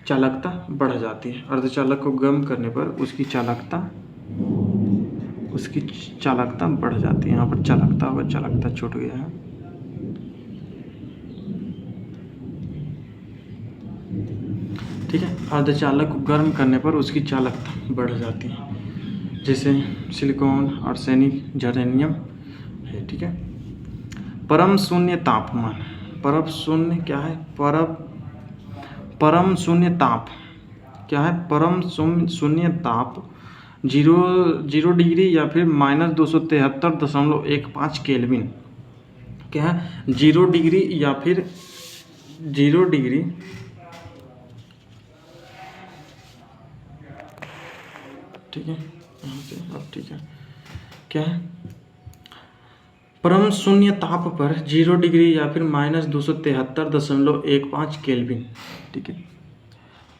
चालकता बढ़ जाती है। अर्धचालक को गर्म करने पर उसकी चालकता बढ़ जाती है। यहाँ पर चालकता छूट गया है। ठीक है, अर्धचालक को गर्म करने पर उसकी चालकता बढ़ जाती है, जैसे सिलिकॉन, आर्सेनिक, जर्मेनियम है। ठीक है, परम शून्य तापमान, परम शून्य क्या है, परम शून्य ताप क्या है, परम शून्य ताप 0 डिग्री या फिर -273.15 केल्विन क्या है, 0 डिग्री या फिर 0 डिग्री ठीक है, यहाँ से अब ठीक है, क्या है, परम शून्य ताप पर 0 डिग्री या फिर -273.15 केल्विन। ठीक है,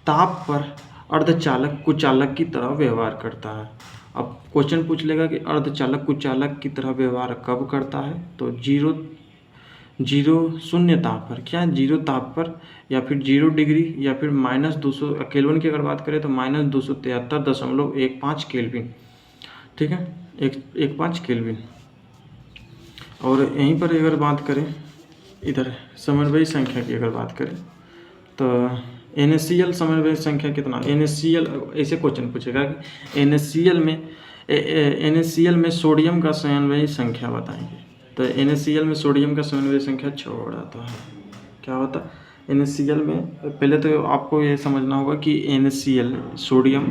ताप पर अर्धचालक कुचालक की तरह व्यवहार करता है। अब क्वेश्चन पूछ लेगा कि अर्धचालक कुचालक की तरह व्यवहार कब करता है, तो 0 शून्य ताप पर, क्या 0 ताप पर या फिर 0 डिग्री या फिर -200 केल्विन की अगर बात करें तो -273.15 केल्विन। ठीक है, 15 केल्विन। और यहीं पर अगर बात करें, इधर समन्वयी संख्या की अगर बात करें तो NaCl समन्वयी संख्या कितना, NaCl ऐसे क्वेश्चन पूछेगा कि NaCl में सोडियम का समन्वयी संख्या बताएंगे, तो NaCl में सोडियम का समन्वयी संख्या 6 आता है। क्या होता है NaCl में, पहले तो आपको ये समझना होगा कि NaCl सोडियम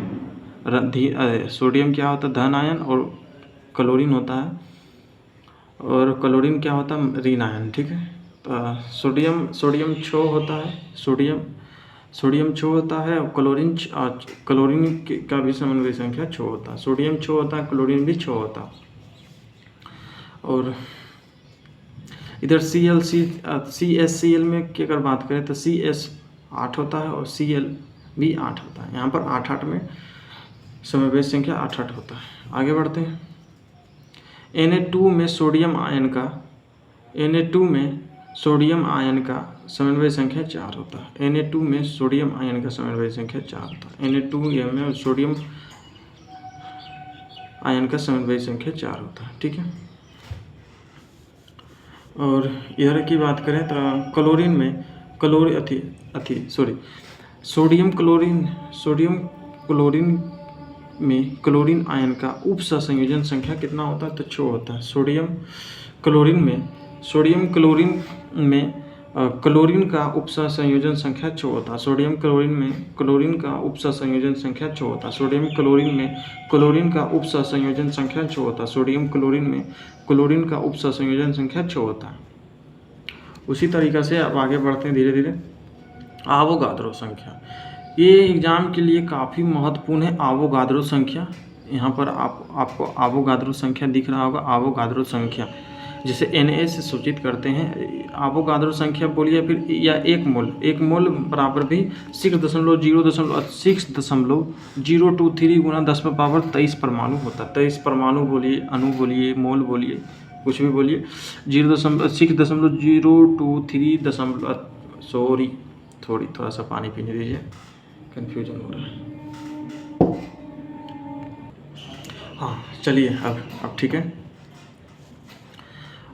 क्या होता है, धन आयन, और क्लोरीन होता है और क्लोरीन क्या होता है, ऋण आयन, ठीक है। तो सोडियम क्षो होता है, सोडियम क्षो होता है, और क्लोरीन का भी समन्वय संख्या क्षो होता है। सोडियम क्षो होता है, क्लोरीन भी क्षो होता है। और इधर ClCl में की अगर बात करें तो CS 8 होता है और Cl भी 8 होता है। यहाँ पर 8 में समन्वय संख्या 8 होता है। आगे बढ़ते हैं। Na2 में सोडियम आयन का समन्वय संख्या 4 होता है। Na2 में सोडियम आयन का समन्वय संख्या 4 होता है। Na2 में सोडियम आयन का समन्वय संख्या 4 होता है, ठीक है। और इधर की बात करें तो क्लोरीन में सोडियम क्लोरीन में क्लोरीन आयन का उप सहसंयोजन संख्या कितना होता है, तो 6 होता है। सोडियम क्लोरीन में क्लोरीन का उप सहसंयोजन संख्या 6 होता है। सोडियम क्लोरीन में क्लोरीन का उप सहसंयोजन संख्या 6 होता है। सोडियम क्लोरीन में क्लोरीन का उप सहसंयोजन संख्या 6 होता है। सोडियम क्लोरीन में क्लोरीन का उप सहसंयोजन संख्या 6 होता है। उसी तरीक़ा से अब आगे बढ़ते हैं धीरे धीरे। आवोगाद्रो संख्या, ये एग्ज़ाम के लिए काफ़ी महत्वपूर्ण है। आवोगाद्रो संख्या, यहाँ पर आपको आवोगाद्रो संख्या दिख रहा होगा। आवोगाद्रो संख्या जिसे Na से सूचित करते हैं। आवोगाद्रो संख्या बोलिए फिर, या एक मोल बराबर भी 6.023 गुना 10⁻23 परमाणु होता है। 23 परमाणु बोलिए, अणु बोलिए, मोल बोलिए, कुछ भी बोलिए। 6.023 थोड़ा सा पानी पीने दीजिए, कन्फ्यूजन हो रहा है। हाँ चलिए, अब ठीक है।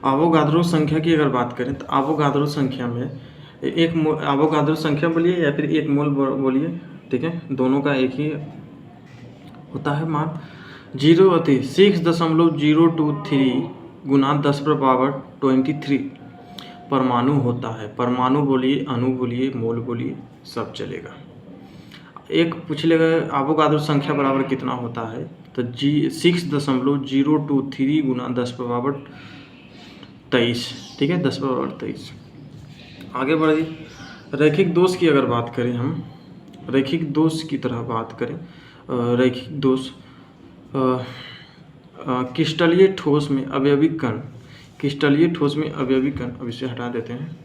आवोगाद्रो संख्या की अगर बात करें तो आवोगाद्रो संख्या में आवोगाद्रो संख्या बोलिए या फिर एक मोल बोलिए, ठीक है, दोनों का एक ही होता है मान। 6.023 गुना 10⁻23 परमाणु होता है। परमाणु बोलिए, अणु बोलिए, मोल बोलिए, सब चलेगा। एक पूछ लेगा आवोगाद्रो संख्या बराबर कितना होता है, तो 6.023 गुना 10⁻23, ठीक है, 10⁻23। आगे बढ़िए। रैखिक दोष की अगर बात करें, हम रैखिक दोष की तरह बात करें। रैखिक दोष क्रिस्टलीय ठोस में अवयवी कण, अब इसे हटा देते हैं।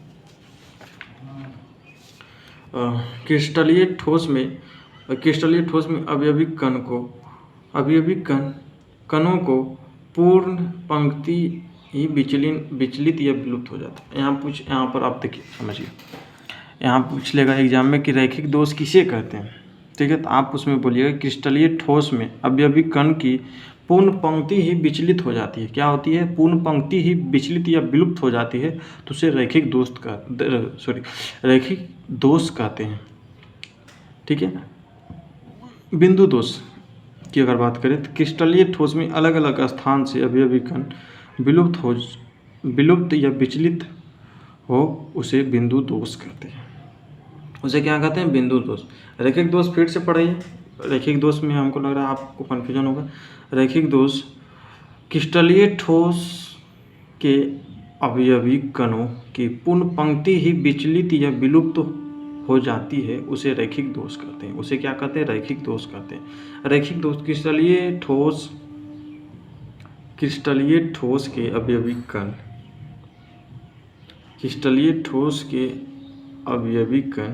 क्रिस्टलीय ठोस में अवयवी कणों को पूर्ण पंक्ति ही विचलित या विलुप्त हो जाता है। यहाँ पर आप देखिए, समझिए, यहाँ पूछ लेगा एग्जाम में कि रैखिक दोष किसे कहते हैं, ठीक है। तो आप उसमें बोलिएगा क्रिस्टलीय ठोस में अवयवी कण की पूर्ण पंक्ति ही विचलित हो जाती है। क्या होती है? पूर्ण पंक्ति ही विचलित या विलुप्त हो जाती है, तो उसे रैखिक दोष कहते हैं, ठीक है। बिंदु दोष की अगर बात करें तो क्रिस्टलीय ठोस में अलग अलग स्थान से अवयवी कण विलुप्त या विचलित हो, उसे बिंदु दोष कहते हैं। उसे क्या कहते हैं? बिंदु दोष। रैखिक दोष फिर से पढ़िए। रैखिक दोष में हमको लग रहा है आपको कन्फ्यूजन होगा। रैखिक दोष क्रिस्टलीय ठोस के अवयवी कणों की पूर्ण पंक्ति ही विचलित या विलुप्त हो जाती है, उसे रैखिक दोष कहते हैं। उसे क्या कहते हैं? रैखिक दोष कहते हैं। रैखिक दोष क्रिस्टलीय ठोस के अवयवी कण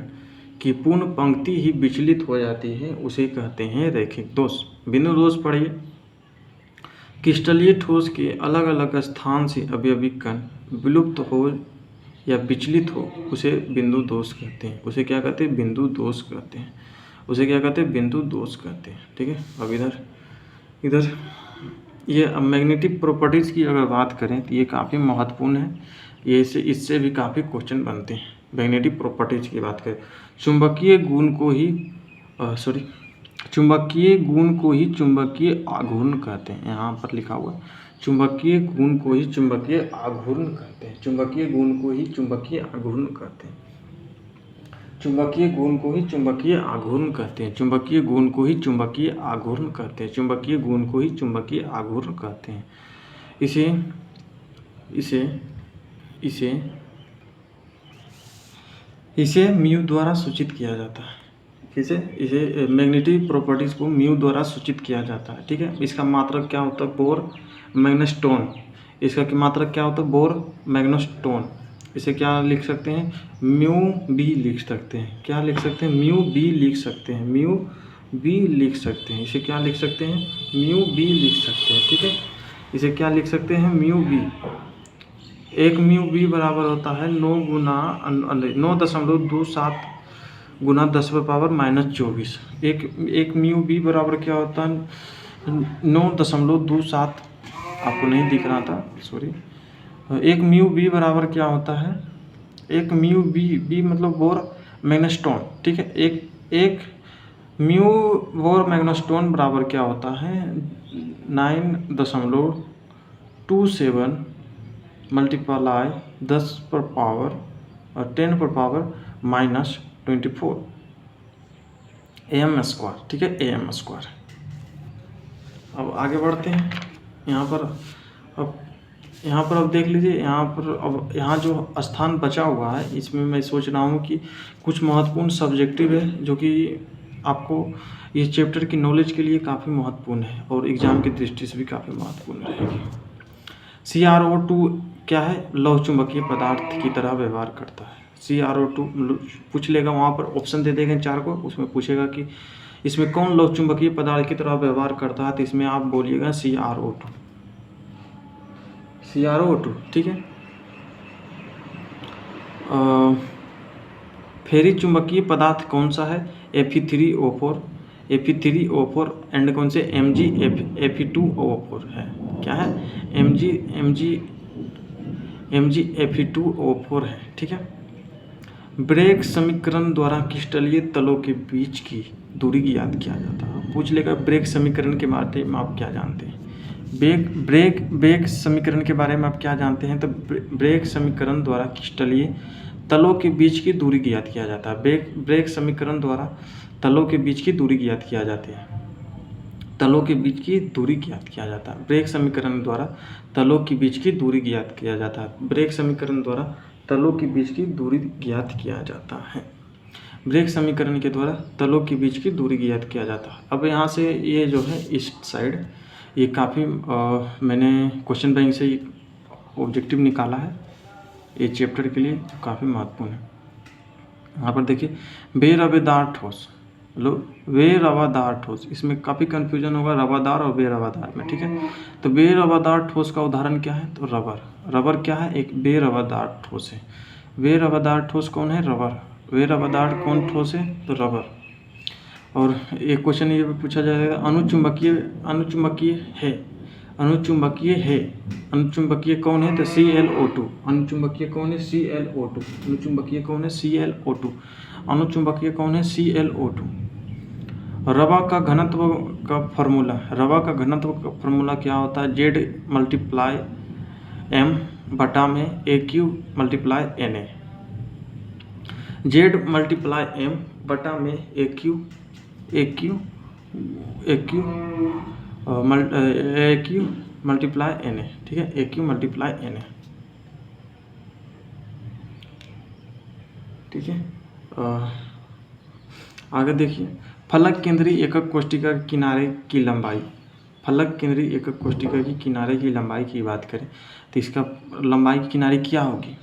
की पूर्ण पंक्ति ही विचलित हो जाती है, उसे कहते हैं रैखिक दोष। बिंदु दोष पढ़िए। क्रिस्टलीय ठोस के अलग अलग स्थान से अवयवी कण विलुप्त हो या विचलित हो, उसे बिंदु दोष कहते हैं। उसे क्या कहते हैं? बिंदु दोष कहते हैं। उसे क्या कहते हैं? बिंदु दोष कहते हैं, ठीक है। अब इधर ये मैग्नेटिक प्रॉपर्टीज़ की अगर बात करें तो ये काफ़ी महत्वपूर्ण है। ये इससे भी काफ़ी क्वेश्चन बनते हैं। मैग्नेटिक प्रॉपर्टीज़ की बात करें, चुंबकीय गुण को ही चुंबकीय आघूर्ण कहते हैं। यहाँ पर लिखा हुआ है, चुंबकीय गुण को ही चुंबकीय आघूर्ण कहते हैं। चुंबकीय गुण को ही चुंबकीय आघूर्ण कहते हैं। चुंबकीय गुण को ही चुंबकीय आघूर्ण कहते हैं। चुंबकीय गुण को ही चुंबकीय आघूर्ण कहते हैं। चुंबकीय गुण को ही चुंबकीय आघूर्ण कहते हैं। इसे इसे म्यू द्वारा सूचित किया जाता है। इसे मैग्नेटिक प्रॉपर्टीज़ को म्यू द्वारा सूचित किया जाता है। ठीक है, इसका मात्रक क्या होता है? Bore magneton. इसका मात्रक क्या होता है? Bore magneton. इसे क्या लिख सकते हैं? म्यू बी लिख सकते हैं। क्या लिख सकते हैं? म्यू बी लिख सकते हैं। म्यू बी लिख सकते हैं। इसे क्या लिख सकते हैं? म्यू बी लिख सकते हैं। ठीक है, इसे क्या लिख सकते हैं? Mu B. एक म्यू बी बराबर होता है 9.27 गुना 10⁻⁻24। एक म्यू बी बराबर क्या होता है? 9.27। आपको नहीं दिख रहा था, सॉरी। एक म्यू बी बराबर क्या होता है? एक म्यू बी मतलब बोर मैग्नेटोन। ठीक है, एक म्यू बोर मैग्नेटोन बराबर क्या होता है? 9.27 मल्टीप्लाई 10⁻⁻24 AM²। ठीक है, AM²। अब आगे बढ़ते हैं। यहाँ पर अब देख लीजिए, यहाँ जो स्थान बचा हुआ है, इसमें मैं सोच रहा हूँ कि कुछ महत्वपूर्ण सब्जेक्टिव है जो कि आपको ये चैप्टर की नॉलेज के लिए काफ़ी महत्वपूर्ण है और एग्ज़ाम की दृष्टि से भी काफ़ी महत्वपूर्ण रहेगी। CrO2 क्या है? लौह चुंबकीय पदार्थ की तरह व्यवहार करता है। CrO2 पूछ लेगा, वहाँ पर ऑप्शन दे देंगे 4 को, उसमें पूछेगा कि इसमें कौन लौह चुंबकीय पदार्थ की तरह व्यवहार करता है, तो इसमें आप बोलिएगा CrO2। ठीक है। फेरी चुंबकीय पदार्थ कौन सा है? Fe3O4 एंड कौन से? Mgfe2O4 है। क्या है? Mgfe2O4 है। ठीक है। ब्रेग समीकरण द्वारा क्रिस्टलीय तलों के बीच की दूरी की ज्ञात किया जाता है। पूछ लेगा ब्रेग समीकरण के बारे में आप क्या जानते हैं? ब्रेग समीकरण के बारे में आप क्या जानते हैं? तो ब्रेग समीकरण द्वारा क्रिस्टलीय तलों के बीच की दूरी ज्ञात किया जाता है। ब्रेग समीकरण द्वारा तलों के बीच की दूरी ज्ञात किया जाती है। तलों के बीच की दूरी ज्ञात किया जाता है। ब्रेग समीकरण द्वारा तलों के बीच की दूरी ज्ञात किया जाता है। ब्रेग समीकरण द्वारा तलों के बीच की दूरी ज्ञात किया जाता है। ब्रेग समीकरण के द्वारा तलों के बीच की दूरी ज्ञात किया जाता है। अब यहाँ से ये जो है ईस्ट साइड, ये काफ़ी मैंने क्वेश्चन बैंक से ऑब्जेक्टिव निकाला है ये चैप्टर के लिए, काफ़ी महत्वपूर्ण है। यहाँ पर देखिए, बेरवेदार ठोस, बेरवादार ठोस, इसमें काफ़ी कन्फ्यूजन होगा रवादार और बेरवादार में। ठीक है, तो बेरवादार ठोस का उदाहरण क्या है? तो रबर क्या है? एक बेरवादार ठोस है। बेरवादार ठोस कौन है? रबर। बेरवादार कौन ठोस है? तो रबर। और एक क्वेश्चन ये पूछा जाएगा, अनुचुंबकीय कौन है? तो ClO2। अनुचुंबकीय कौन है? ClO2। अनुचुंबकीय कौन है? ClO2। अनुचुंबकीय कौन है? ClO2। रवा का घनत्व का फॉर्मूला क्या होता है? Z×M बटा में AQ × Na। Z×M बटा में AQ × Na। ठीक है, AQ × Na। ठीक है, आगे देखिए, फलक केंद्रीय एकक कोष्ठिका के किनारे की लंबाई। फलक केंद्रीय एकक कोष्ठिका की किनारे की लंबाई की बात करें तो इसका लंबाई की किनारे क्या होगी?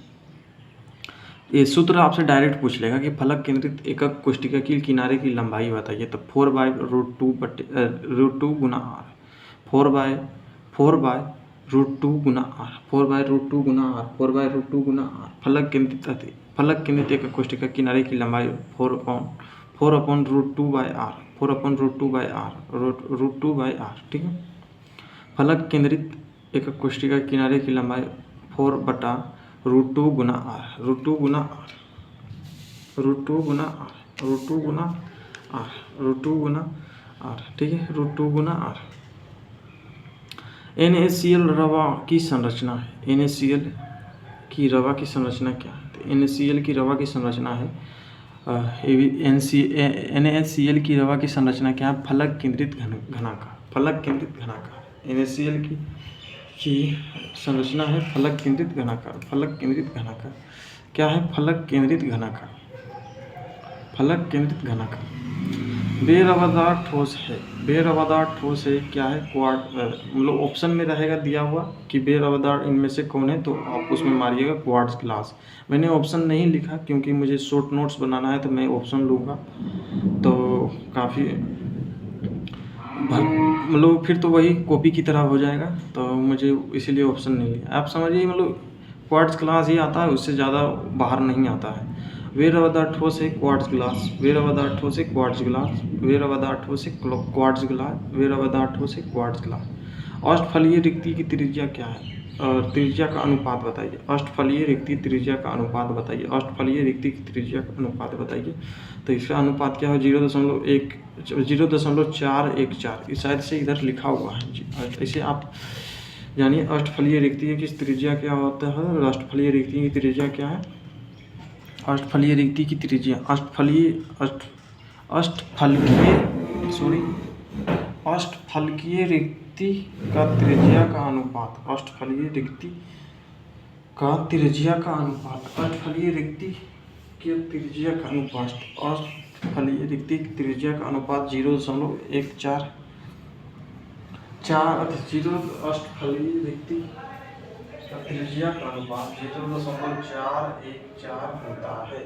ये सूत्र आपसे डायरेक्ट पूछ लेगा कि फलक केंद्रित एकक कोष्ठिका की किनारे की लंबाई बताइए, तो 4/√2 गुना r। 4/√2 गुना r। फलक केंद्रित एकक कोष्ठिका किनारे की लंबाई 4/√2/r। 4/√2/r। ठीक है, फलक केंद्रित एकक कोष्ठिका किनारे की लंबाई 4/√2 गुना r। √2 गुना r। ठीक है, √2 गुना r। NaCl रवा की संरचना है। NaCl की रवा की संरचना क्या है? तो NaCl की रवा की संरचना है, NaCl की रवा की संरचना क्या है? फलक केंद्रित घनाकार। NaCl की की संरचना है फलक केंद्रित घनाकार। फलक केंद्रित घनाकार क्या है? फलक केंद्रित घनाकार। फलक केंद्रित घनाकार बेरवादार ठोस है। बेरवादार ठोस है क्या है? मतलब ऑप्शन में रहेगा दिया हुआ कि बेरवादार इनमें से कौन है, तो आप उसमें मारिएगा क्वार्ट्ज ग्लास। मैंने ऑप्शन नहीं लिखा क्योंकि मुझे शॉर्ट नोट्स बनाना है, तो मैं ऑप्शन लूँगा तो काफ़ी मतलब फिर तो वही कॉपी की तरह हो जाएगा, तो मुझे इसीलिए ऑप्शन नहीं लिया। आप समझिए मतलब क्वार्ट्ज ग्लास ही आता है, उससे ज़्यादा बाहर नहीं आता है। बेरवादार ठोस है क्वार्ट्ज ग्लास। बेरवादार ठोस है क्वार्ट्ज ग्लास। बेरवादार ठोस है क्वार्ट्ज ग्लास। बेरवादार ठोस है क्वार्ट्ज ग्लास। अष्टफलीय रिक्ति की त्रिज्या क्या है? त्रिज्या का अनुपात बताइए। अष्टफलीय रिक्ति त्रिज्या का अनुपात बताइए। अष्टफलीय रिक्ति की त्रिज्या का अनुपात बताइए। तो इसका अनुपात क्या है? 0.414। शायद से इधर लिखा हुआ है जी। ऐसे आप जानिए अष्टफलीय रिक्ति की त्रिज्या क्या होता है। अष्टफलीय रिक्ति की त्रिज्या क्या है? अष्टफलीय रिक्ति की त्रिज्या अष्टफलकीय रिक्ति का त्रिज्या का अनुपात। अष्टफलीय रिक्ति का त्रिज्या का अनुपात। अष्टफलीय रिक्ति की त्रिज्या का अनुपात। अष्टफलीय रिक्ति की त्रिज्या का अनुपात 0.144। अष्टफलीय रिक्ति त्रिज्या का अनुपात 0.414 होता है।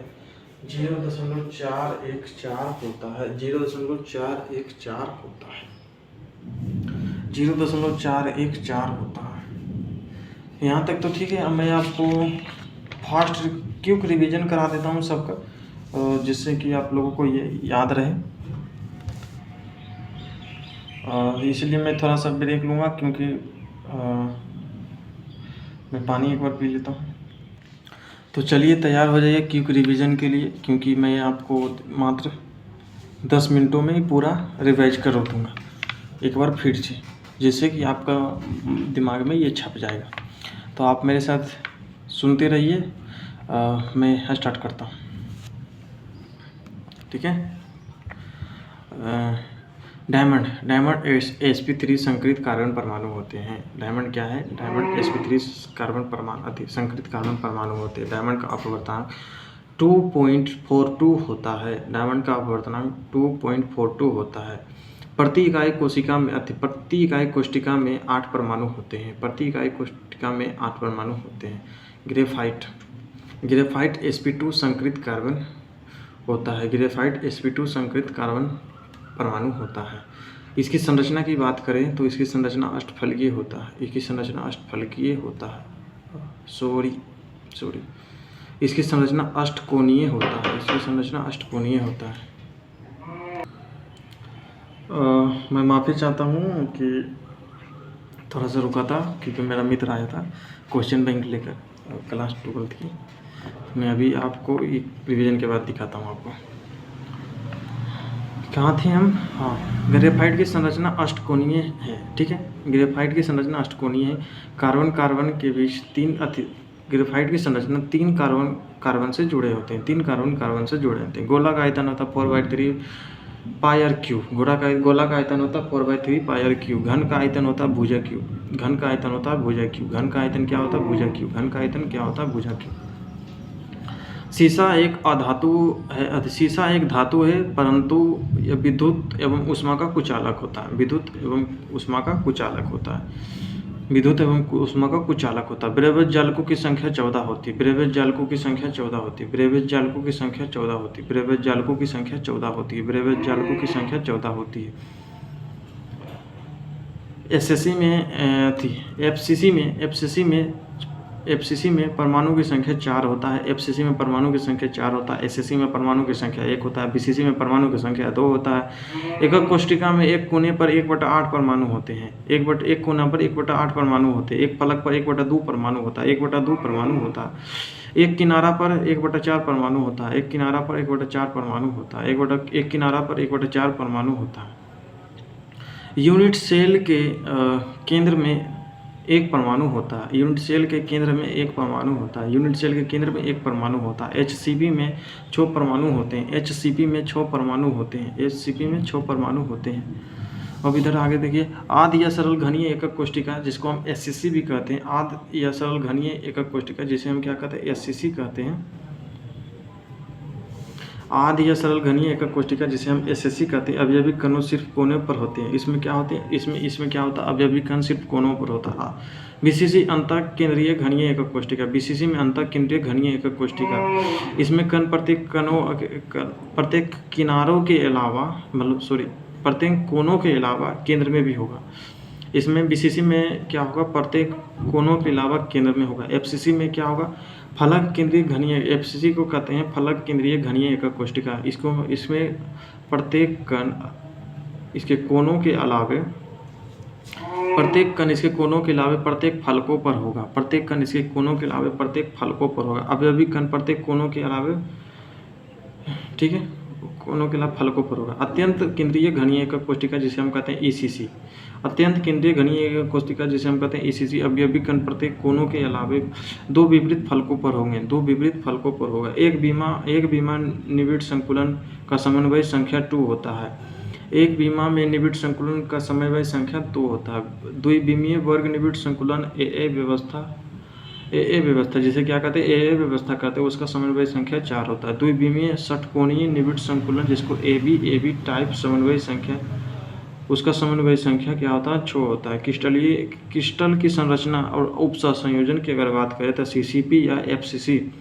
0.414 होता है। 0.414 होता है। 0.414 होता है। यहाँ तक तो ठीक है। अब मैं आपको फास्ट क्विक रिवीजन करा देता हूँ सबका, जिससे कि आप लोगों को ये याद रहे। इसलिए मैं थोड़ा सा ब्रेक लूँगा क्योंकि मैं पानी एक बार पी लेता हूँ। तो चलिए तैयार हो जाइए क्विक रिवीजन के लिए, क्योंकि मैं आपको मात्र 10 मिनटों में ही पूरा रिवाइज कर दूँगा एक बार फिर से, जिससे कि आपका दिमाग में ये छप जाएगा। तो आप मेरे साथ सुनते रहिए। मैं स्टार्ट करता हूँ, ठीक है। डायमंड sp3 संकरित कार्बन परमाणु होते हैं। डायमंड क्या है? डायमंड sp3 कार्बन परमाणु संकरित कार्बन परमाणु होते हैं। डायमंड का अपवर्तनांक 2.42 होता है। डायमंड का अपवर्तनांक 2.42 होता है। प्रति इकाई कोशिका में 8 परमाणु होते हैं। प्रति इकाई कोशिका में 8 परमाणु होते हैं। ग्रेफाइट sp2 संकरित कार्बन होता है। ग्रेफाइट sp2 संकरित कार्बन परमाणु होता है। इसकी संरचना की बात करें तो इसकी संरचना अष्टफलकीय होता है। इसकी संरचना अष्टफलकीय होता है। इसकी संरचना अष्टकोणीय होता है। इसकी संरचना अष्टकोणीय होता है। मैं माफ़ी चाहता हूँ कि थोड़ा सा रुका था, क्योंकि मेरा मित्र आया था क्वेश्चन बैंक लेकर क्लास 12 की। मैं अभी आपको एक रिवीजन के बाद दिखाता हूँ आपको। कहाँ थे हम? हाँ, ग्रेफाइट की संरचना अष्टकोणीय है, ठीक है। ग्रेफाइट की संरचना अष्टकोणीय है। कार्बन के बीच ग्रेफाइट की संरचना 3 कार्बन से जुड़े होते हैं। 3 कार्बन से जुड़े होते हैं। गोला का आयतन होता है 4/3 πr3। गोला का आयतन होता है 4/3 πr3। घन का आयतन होता है भुजा क्यूब। घन का आयतन होता है भुजा क्यूब। घन का आयतन क्या होता है? भुजा क्यूब। घन का आयतन क्या होता है? भुजा क्यूब। सीसा एक अधातु है। सीसा एक धातु है, परंतु यह विद्युत एवं ऊष्मा का कुचालक होता है। विद्युत एवं ऊष्मा का कुचालक होता है। विद्युत एवं ऊष्मा का कुचालक होता है। ब्रेविज जालकों की संख्या 14 होती है। ब्रेविज जालकों की संख्या 14 होती है। ब्रेविज जालकों की संख्या 14 होती है। ब्रेविज जालकों की संख्या 14 होती है। ब्रेविज जालकों की संख्या 14 होती है। एफसीसी में परमाणु की संख्या 4 होता है। एफसीसी में परमाणु की संख्या 4 होता है। एससीसी में परमाणु की संख्या 1 होता है। बीसीसी में परमाणु की संख्या 2 होता है। एकक कोष्टिका में एक कोने पर 1/8 परमाणु होते हैं। एक कोना पर 1/8 परमाणु होते हैं। एक फलक पर 1/2 परमाणु होता है। 1/2 परमाणु होता है। एक किनारा पर 1/4 परमाणु होता है। एक किनारा पर 1/4 परमाणु होता है। एक किनारा पर 1/4 परमाणु होता है। यूनिट सेल के केंद्र में एक परमाणु होता है। यूनिट सेल के केंद्र में एक परमाणु होता है। यूनिट सेल के केंद्र में एक परमाणु होता है। HCP में 6 परमाणु होते हैं। HCP में 6 परमाणु होते हैं। HCP में 6 परमाणु होते हैं। अब इधर आगे देखिए, आध या सरल घनीय एकक कोष्ठिका जिसको हम एससीसी भी कहते हैं, आध या सरल घनीय एकक कोष्ठिका जिसे हम क्या कहते हैं, एससीसी कहते हैं। आध या सरल घनीय एकक कोष्ठिका जिसे हम एसएससी कहते हैं, अवयवी कणों सिर्फ कोनों पर होते हैं। इसमें क्या होते हैं, इसमें क्या होता है, अवयवी कण सिर्फ कोनों पर होता है। बीसीसी अंतः केंद्रीय घनीय एकक कोष्ठिका, बीसीसी में अंतः केंद्रीय घनीय एकक कोष्ठिका, इसमें कण प्रत्येक किनारों के अलावा प्रत्येक कोनों के अलावा केंद्र में भी होगा। इसमें बीसीसी में क्या होगा, प्रत्येक कोनों के अलावा केंद्र में होगा। एफसीसी में क्या होगा, फलक केंद्रीय घनीय, एफसीसी को कहते हैं फलक केंद्रीय घनीय एकक कोष्ठिका। इसमें प्रत्येक कण इसके कोनों के अलावे प्रत्येक कण इसके कोनों के अलावे प्रत्येक फलकों पर होगा। प्रत्येक कण इसके कोनों के अलावे प्रत्येक फलकों पर होगा। अवयवी कण प्रत्येक कोनों के अलावे, ठीक है, कोनों के अलावा फलकों पर होगा। अत्यंत केंद्रीय घनीय एकक कोष्ठिका जिसे हम कहते हैं ईसीसी, अत्यंत केंद्रीय घनीय एकक कोष्ठिका जिसे हम कहते हैं ईसीसी, अवयवी कण प्रत्येक कोनों के अलावे दो विपरीत फलकों पर होंगे, दो विपरीत फलकों पर होगा। एक बीमा निविड़ संकुलन का समन्वय संख्या 2 होता है। एक बीमा में निविड़ संकुलन का समन्वय संख्या 2 होता है। द्विविमीय वर्ग निविड़ संकुलन ए व्यवस्था जिसे क्या कहते हैं, ए व्यवस्था कहते हैं, उसका समन्वय संख्या 4 होता है। द्विविमीय षटकोणीय निविड़ संकुलन जिसको ए बी टाइप समन्वय संख्या, उसका समन्वय संख्या क्या होता है, 6 होता है। क्रिस्टल की संरचना और उपसंयोजन की अगर बात करें तो सीसीपी या एफसीसी,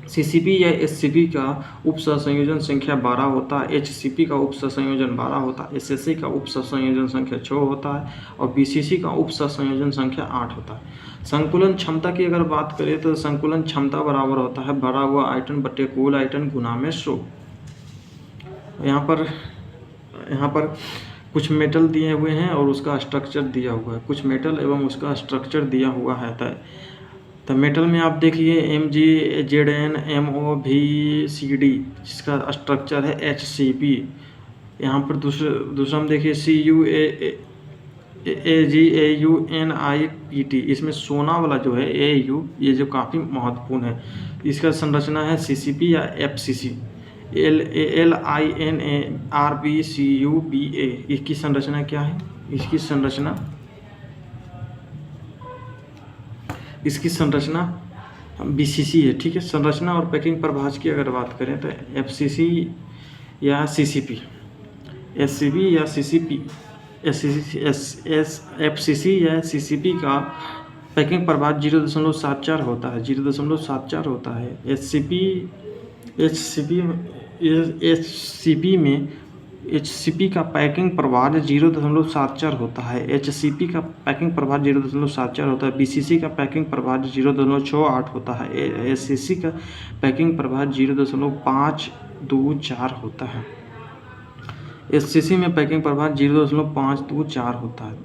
सीसीपी या एससीपी का उपसंयोजन संख्या 12 होता है, एचसीपी का उपसंयोजन 12 होता है, एसएससी का उपसंयोजन संख्या 6 होता है और बीसीसी का उपसंयोजन संख्या 8 होता है। संकुलन क्षमता की अगर बात करें तो संकुलन क्षमता बराबर होता है भरा हुआ आयतन बटे कुल आयतन गुना में 100। यहाँ पर कुछ मेटल दिए हुए हैं और उसका स्ट्रक्चर दिया हुआ है, कुछ मेटल एवं उसका स्ट्रक्चर दिया हुआ है। तो मेटल में आप देखिए MgZn MoVCd जिसका स्ट्रक्चर है HCP। यहाँ पर दूसरा हम देखिए CuAgAuNiPt, इसमें सोना वाला जो है Au, ये जो काफ़ी महत्वपूर्ण है, इसका संरचना है CCP या FCC। LinArBCuBa, इसकी संरचना क्या है, इसकी संरचना BCC है, ठीक है। संरचना और पैकिंग प्रभाज की अगर बात करें तो FCC या CCP, SCP या CCP, FCC या CCP का पैकिंग प्रभाज 0.74 होता है, 0.74 होता है। HCP का पैकिंग प्रभाज 0.74 होता है, HCP का पैकिंग प्रभाज 0.74 होता है, BCC का पैकिंग प्रभाज 0.68 होता है, SCC का पैकिंग प्रभाज 0.524 होता है। SCC में पैकिंग प्रभाज 0.524 होता है।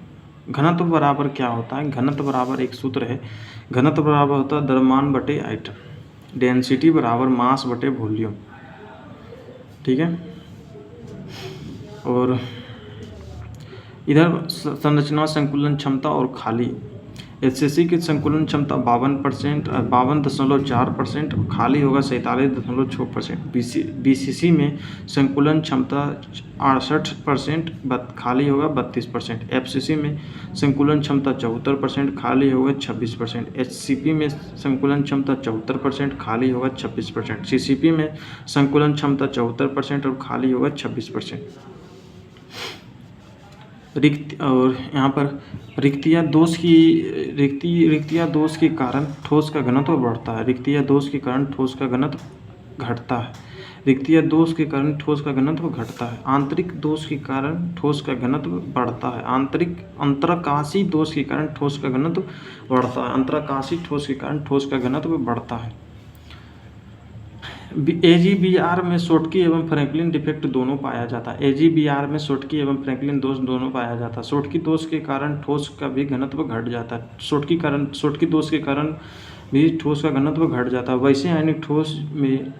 घनत्व बराबर क्या होता है, घनत्व बराबर एक सूत्र है, घनत्व बराबर होता है द्रव्यमान बटे आयतन, डेंसिटी बराबर मास बटे वॉल्यूम, ठीक है। और इधर संरचना संकुलन क्षमता और खाली, एचसीसी की संकुलन क्षमता 52.4% और खाली होगा 47.6%। बीसीसी में संकुलन क्षमता 68%, खाली होगा 32%। एफसीसी में संकुलन क्षमता 74%, खाली होगा 26%। एचसीपी में संकुलन क्षमता 74%, खाली होगा 26%। सीसीपी में संकुलन क्षमता 74% और खाली होगा 26%। और यहाँ पर रिक्तियाँ दोष के कारण ठोस का घनत्व बढ़ता है, रिक्तियाँ दोष के कारण ठोस का घनत्व घटता है, रिक्तियाँ दोष के कारण ठोस का घनत्व घटता है। आंतरिक दोष के कारण ठोस का घनत्व बढ़ता है, अंतरकाशी दोष के कारण ठोस का घनत्व बढ़ता है, अंतरकाशी ठोस के कारण ठोस का घनत्व बढ़ता है। AGBR में शॉटकी एवं फ्रैंकलिन डिफेक्ट दोनों पाया जाता है, AGBR में शॉटकी एवं फ्रैंकलिन दोष दोनों पाया जाता है। शॉटकी दोष के कारण ठोस का भी घनत्व घट जाता है, शॉटकी दोष के कारण भी ठोस का घनत्व घट जाता है। वैसे आयनिक ठोस में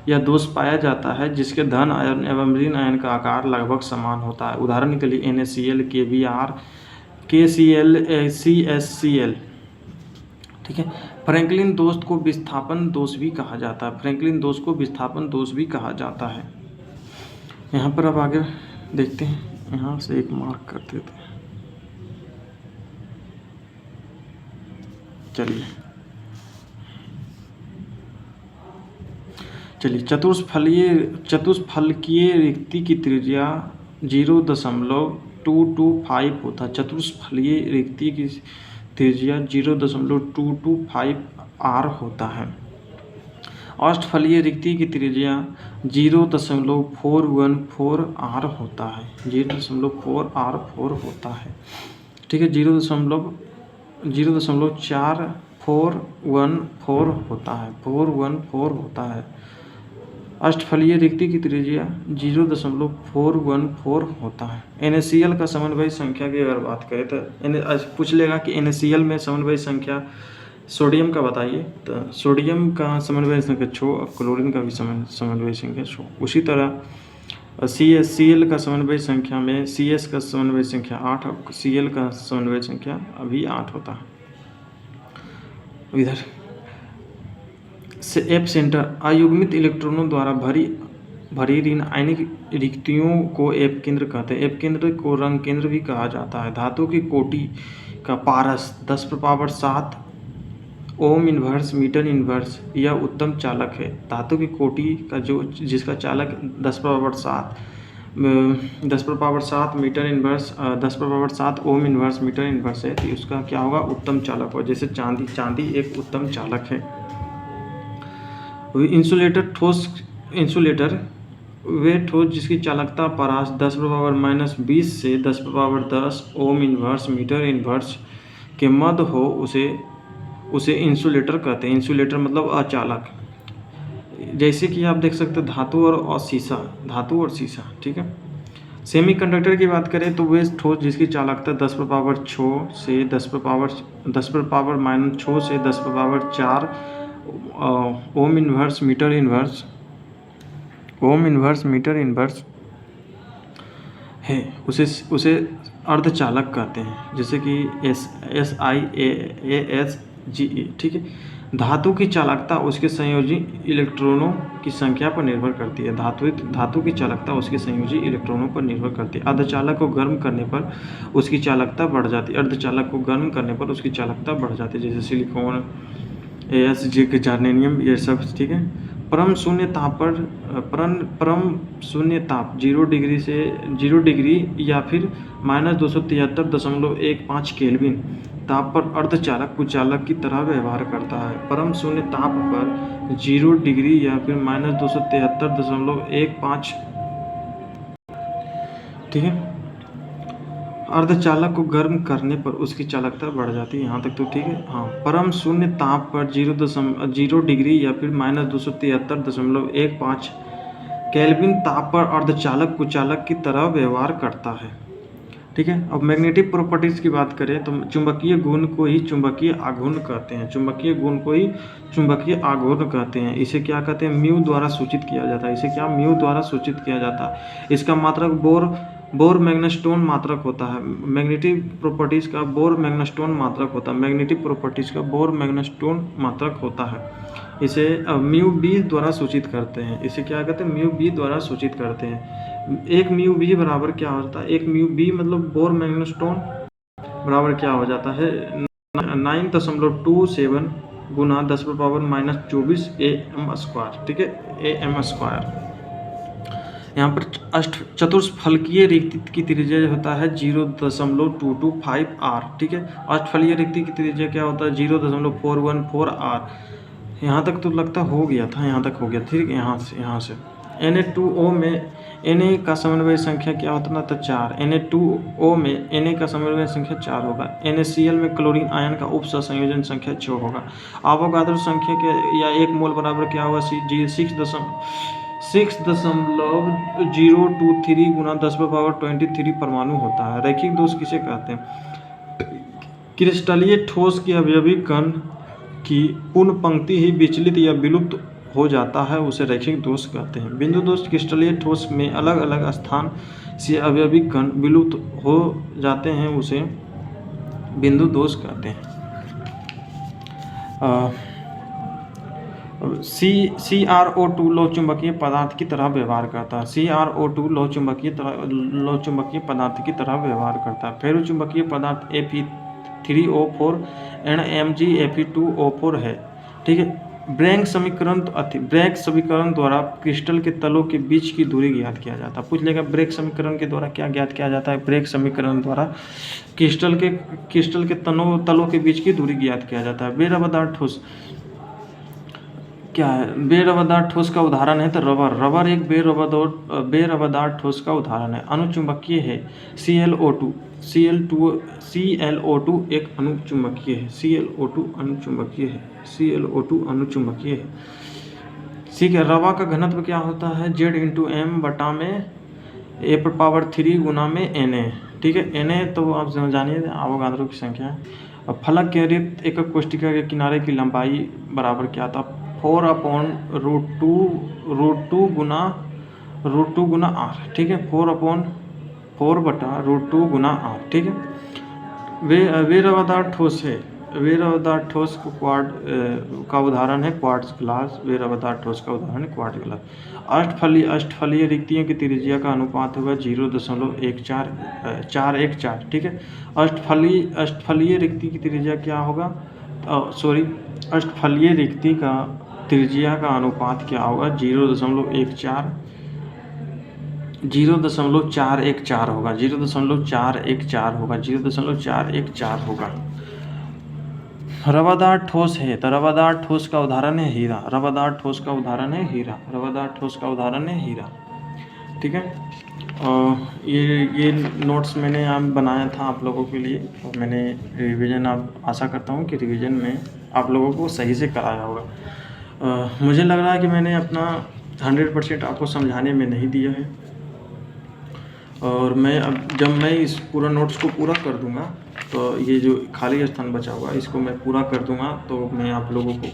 यह दोष पाया जाता है जिसके धन आयन एवं ऋण आयन का आकार लगभग समान होता है। उदाहरण के लिए NaCl, KBr, KCl, CSCl, ठीक है। फ्रैंकलिन दोष को विस्थापन दोष भी कहा जाता है, फ्रैंकलिन दोष को विस्थापन दोष भी कहा जाता है। यहाँ पर अब आगे देखते हैं, यहाँ से एक मार्क कर देते हैं। चलिए चतुष्फलकीय रिक्ति की त्रिज्या 0.225 होता है। चतुष्फलकीय रिक्ति की त्रिज्या 0.225 r होता है। अष्टफलीय रिक्ति की त्रिज्या 0.414 r होता है। 0.4r4 होता है। ठीक है, 0.4414 होता है, 414 होता है। अष्टफलीय रिक्ति की त्रिज्या 0.414 होता है। NaCl का समन्वयी संख्या की अगर बात करें तो पूछ लेगा कि NaCl में समन्वयी संख्या सोडियम का बताइए, तो सोडियम का समन्वय संख्या 6 और क्लोरीन का भी समन्वय संख्या 6। उसी तरह CaCl का समन्वय संख्या में CS का समन्वय संख्या 8 और Cl का समन्वय संख्या अभी 8 होता है। इधर से F सेंटर अयुग्मित इलेक्ट्रॉनों द्वारा भरी ऋण आयनिक रिक्तियों को F केंद्र कहते हैं। F केंद्र को रंग केंद्र भी कहा जाता है। धातु की कोटि का पारस 10⁻7 ओम इन्वर्स मीटर इन्वर्स यह उत्तम चालक है। धातु की कोटि का जिसका चालक 10⁻7 मीटर इन्वर्स 10⁻7 ओम इन्वर्स मीटर इन्वर्स है, तो उसका क्या होगा, उत्तम चालक होगा। जैसे चांदी एक उत्तम चालक है। इंसुलेटर वे ठोस जिसकी चालकता परास 10⁻−20 से 10⁻10 ओम इन्वर्स मीटर इन्वर्स के मध्य हो उसे इंसुलेटर कहते हैं। इंसुलेटर मतलब अचालक। जैसे कि आप देख सकते हैं धातु और शीशा। ठीक है। सेमीकंडक्टर की बात करें तो वे ठोस जिसकी चालकता 10⁻6 से 10⁻6 से 10⁻4 ओम इन्वर्स मीटर इन्वर्स है, उसे अर्धचालक कहते हैं। जैसे कि SiAsGe। ठीक है। धातु की चालकता उसके संयोजी इलेक्ट्रॉनों की संख्या पर निर्भर करती है। धातु की चालकता उसके संयोजी इलेक्ट्रॉनों पर निर्भर करती है। अर्धचालक को गर्म करने पर उसकी चालकता बढ़ जाती है। अर्धचालक को गर्म करने पर उसकी चालकता बढ़ जाती है, जैसे सिलिकॉन, AsG, जर्मेनियम, ये सब। ठीक है। परम शून्य ताप 0 डिग्री या फिर -273.15 केल्विन ताप पर अर्धचालक कुचालक की तरह व्यवहार करता है। परम शून्य ताप पर 0 डिग्री या फिर -273.15, ठीक है, अर्धचालक को गर्म करने पर उसकी चालकता बढ़ जाती है। यहाँ तक तो ठीक है। हाँ, परम शून्य ताप पर 0 डिग्री या फिर -273.15 केल्विन ताप पर अर्धचालक कुचालक की तरह व्यवहार करता है। ठीक है। अब मैग्नेटिक प्रॉपर्टीज़ की बात करें तो चुंबकीय गुण को ही चुंबकीय आघूर्ण कहते हैं। इसे क्या कहते हैं, म्यू द्वारा सूचित किया जाता है। इसका मात्रक बोर मैग्नेटोन मात्रक होता है। मैग्नेटिक प्रॉपर्टीज़ का बोर मैग्नेटोन मात्रक होता है। इसे म्यू बी द्वारा सूचित करते हैं। एक म्यू बी बराबर क्या होता है, एक म्यू बी मतलब बोर मैग्नेटोन बराबर क्या हो जाता है, 9.27 गुना 10⁻−24 AM²। ठीक है, AM²। यहाँ पर चतुष्फलकीय रिक्ति की त्रिज्या होता है 0.225 r। ठीक है। अष्टफलीय रिक्ति की त्रिज्या क्या होता है, 0.414 r। यहाँ तक तो लगता हो गया था, ठीक है। यहाँ से Na2O में Na का समन्वय संख्या क्या होता ना, तो 4। Na2O में Na का समन्वय संख्या 4 होगा। NaCl में क्लोरीन आयन का उप संयोजन संख्या 6 होगा। आवोगाद्रो संख्या के या 1 मोल बराबर क्या होगा, 6.023 गुना 10⁻23 परमाणु होता है। रैखिक दोष किसे कहते हैं, क्रिस्टलीय ठोस के अवयवी कण की पूर्ण पंक्ति ही विचलित या विलुप्त हो जाता है, उसे रैखिक दोष कहते हैं। बिंदु दोष क्रिस्टलीय ठोस में अलग अलग स्थान से अवयवी कण विलुप्त हो जाते हैं, उसे बिंदु दोष कहते हैं। CrO2 लौह चुंबकीय पदार्थ की तरह व्यवहार करता है। CrO2 लौह चुंबकीय पदार्थ की तरह व्यवहार करता है। फेरो चुंबकीय पदार्थ Fe3O4 NMgFe2O4 है। ठीक है। ब्रैंक समीकरण द्वारा क्रिस्टल के तलों के बीच की दूरी ज्ञात किया जाता है। पूछ लेगा ब्रैंक समीकरण के द्वारा क्या ज्ञात किया जाता है। ब्रैंक समीकरण द्वारा क्रिस्टल के तलों के बीच की दूरी ज्ञात किया जाता है। बेरबदार ठोस क्या है। बेरबदार ठोस का उदाहरण है तो रबर एक बेरबदार ठोस का उदाहरण है। अनुचुंबकीय है। ClO2 एक अनुचुंबकीय है। ClO2 अनुचुंबकीय है। ठीक है। रवा का घनत्व क्या होता है। Z/m बटा में A⁻³ गुना में Na। ठीक है। Na तो आप जानिए अवोगाद्रो की संख्या है। अब फलक के रिक्त एकक कोष्ठिका के किनारे की लंबाई बराबर क्या था। 4/√2 गुना r। ठीक है। 4/√2 गुना r। ठीक है। बेरबदार ठोस है। बेरबदार ठोस का उदाहरण है क्वार्ट्ज ग्लास। बेरबदार ठोस का उदाहरण है क्वार्ट्ज ग्लास। अष्टफलीय रिक्तियों की त्रिज्या का अनुपात होगा 0.414। ठीक है। अष्टफलीय रिक्ति की त्रिज्या क्या होगा। अष्टफलीय रिक्ति का त्रिज्या का अनुपात क्या होगा। 0.414 होगा। 0.414 होगा। रवादार ठोस है तो रवादार ठोस का उदाहरण है हीरा। रवादार ठोस का उदाहरण है हीरा। ठीक है। और ये नोट्स मैंने आप बनाया था आप लोगों के लिए और मैंने रिवीजन आशा करता हूँ कि रिवीजन में आप लोगों को सही से कराया होगा। मुझे लग रहा है कि मैंने अपना 100% आपको समझाने में नहीं दिया है और जब मैं इस पूरा नोट्स को पूरा कर दूंगा तो ये जो खाली स्थान बचा हुआ इसको मैं पूरा कर दूंगा तो मैं आप लोगों को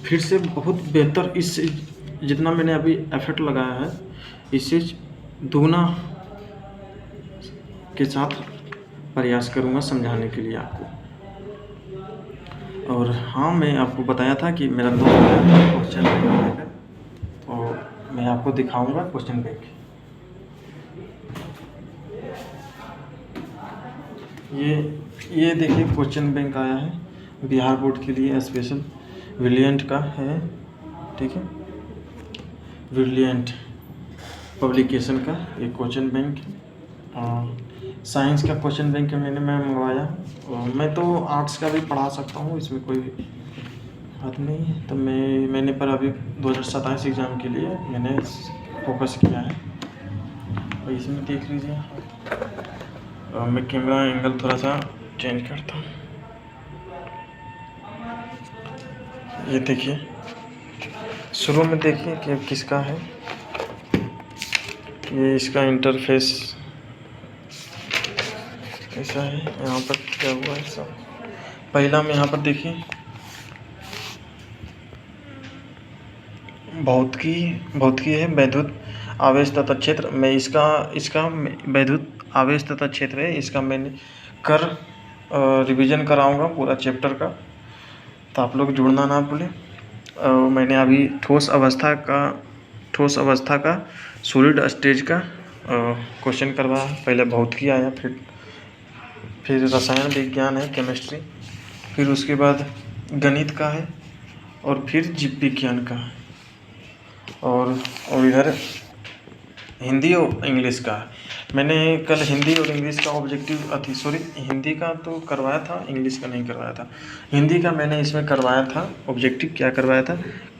फिर से बहुत बेहतर इससे जितना मैंने अभी एफर्ट लगाया है इससे दुगना के साथ प्रयास करूंगा समझाने के लिए आपको। और हाँ, मैं आपको बताया था कि मेरा क्वेश्चन बैंक है तो मैं आपको दिखाऊंगा क्वेश्चन बैंक। ये देखिए क्वेश्चन बैंक आया है बिहार बोर्ड के लिए स्पेशल ब्रिलियंट का है। ठीक है। ब्रिलियंट पब्लिकेशन का ये क्वेश्चन बैंक साइंस का क्वेश्चन बैंक मैंने मंगवाया और मैं तो आर्ट्स का भी पढ़ा सकता हूँ, इसमें कोई बात नहीं है। तो मैंने पर अभी 2027 एग्ज़ाम के लिए मैंने फोकस किया है और इसमें देख लीजिए। मैं कैमरा एंगल थोड़ा सा चेंज करता हूँ। ये देखिए शुरू में देखिए कि किसका है। ये इसका इंटरफेस ऐसा है। यहाँ पर क्या हुआ है सब पहला में यहाँ पर देखिए भौतिकी है वैद्युत आवेश तथा क्षेत्र। मैं इसका वैद्युत आवेश तथा क्षेत्र है इसका मैंने रिवीजन कराऊंगा पूरा चैप्टर का तो आप लोग जुड़ना ना भूलें। मैंने अभी ठोस अवस्था का सॉलिड स्टेज का क्वेश्चन करवाया। पहले भौतिकी आया फिर रसायन विज्ञान है केमिस्ट्री, फिर उसके बाद गणित का है और फिर जीव विज्ञान का है और इधर हिंदी और इंग्लिश का है। मैंने कल हिंदी और इंग्लिश का हिंदी का तो करवाया था, इंग्लिश का नहीं करवाया था। हिंदी का मैंने इसमें करवाया था ऑब्जेक्टिव क्या करवाया था,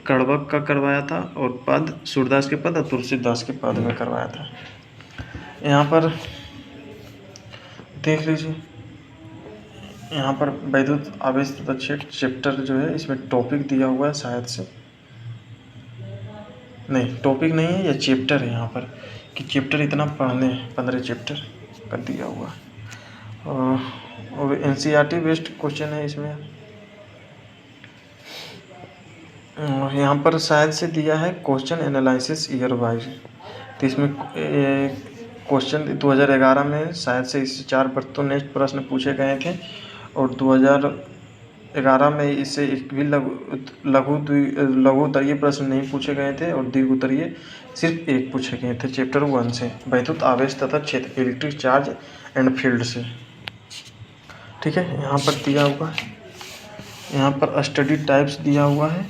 कड़वक का करवाया था और पद सूरदास के पद और तुलसीदास के पद में करवाया था। यहाँ पर देख लीजिए, यहाँ पर वैद्युत आवेश तथा चैप्टर जो है इसमें टॉपिक दिया हुआ है शायद से, नहीं टॉपिक नहीं है, यह चैप्टर है यहाँ पर कि चैप्टर इतना पढ़ने 15 चैप्टर कर दिया हुआ है और NCERT बेस्ड क्वेश्चन है इसमें। यहाँ पर शायद से दिया है क्वेश्चन एनालिसिस ईयर वाइज, तो इसमें क्वेश्चन 2011 में शायद से इससे 4 नेक्स्ट प्रश्न पूछे गए थे और 11 में इससे एक भी लघु उत्तरीय प्रश्न नहीं पूछे गए थे और दीर्घ उत्तरीय सिर्फ एक पूछे गए थे चैप्टर 1 से, वैद्युत आवेश तथा क्षेत्र, इलेक्ट्रिक चार्ज एंड फील्ड से। ठीक है, यहाँ पर दिया हुआ है, यहाँ पर स्टडी टाइप्स दिया हुआ है।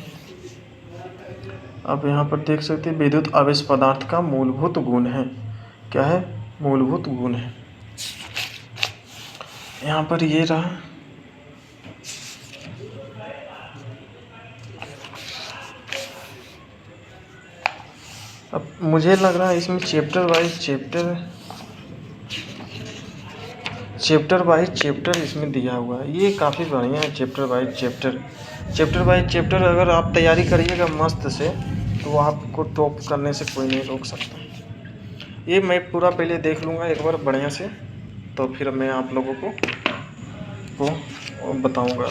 अब यहाँ पर देख सकते हैं विद्युत आवेश पदार्थ का मूलभूत गुण है। क्या है? मूलभूत गुण है। यहाँ पर ये रहा। अब मुझे लग रहा है इसमें चैप्टर वाइज चैप्टर इसमें दिया हुआ है। ये काफ़ी बढ़िया है। चैप्टर वाइज चैप्टर अगर आप तैयारी करिएगा मस्त से तो आपको टॉप करने से कोई नहीं रोक सकता। ये मैं पूरा पहले देख लूँगा एक बार बढ़िया से, तो फिर मैं आप लोगों को बताऊँगा।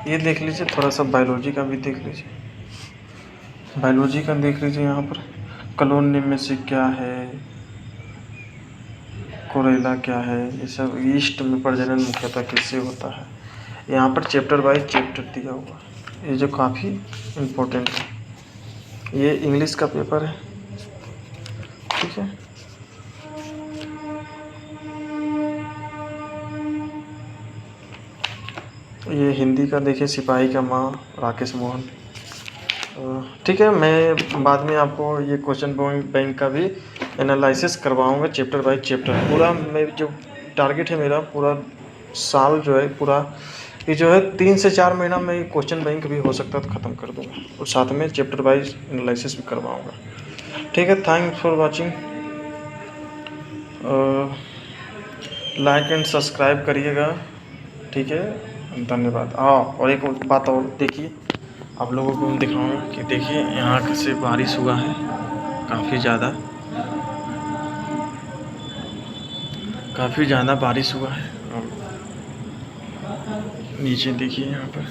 ये देख लीजिए, थोड़ा सा बायोलॉजी का भी देख लीजिए। यहाँ पर कॉलोनी में से क्या है, कोरेला क्या है, ये सब। ईस्ट में प्रजनन मुख्यतः किससे होता है। यहाँ पर चैप्टर वाइज चैप्टर दिया हुआ है, ये जो काफ़ी इम्पोर्टेंट है। ये इंग्लिश का पेपर है। ठीक है, ये हिंदी का देखिए, सिपाही का माँ, राकेश मोहन। ठीक है, मैं बाद में आपको ये क्वेश्चन बैंक का भी एनालिसिस करवाऊंगा चैप्टर बाय चैप्टर। पूरा मैं जो टारगेट है मेरा, पूरा साल जो है, पूरा ये जो है 3 से 4 महीना में क्वेश्चन बैंक भी हो सकता है तो ख़त्म कर दूंगा, और साथ में चैप्टर वाइज एनालिसिस भी करवाऊंगा। ठीक है, thanks for watching. Like and subscribe करिएगा। ठीक है, धन्यवाद। हाँ, और एक बात और देखिए, आप लोगों को मैं दिखाऊंगा कि देखिए यहाँ से बारिश हुआ है काफ़ी ज़्यादा बारिश हुआ है। और नीचे देखिए यहाँ पर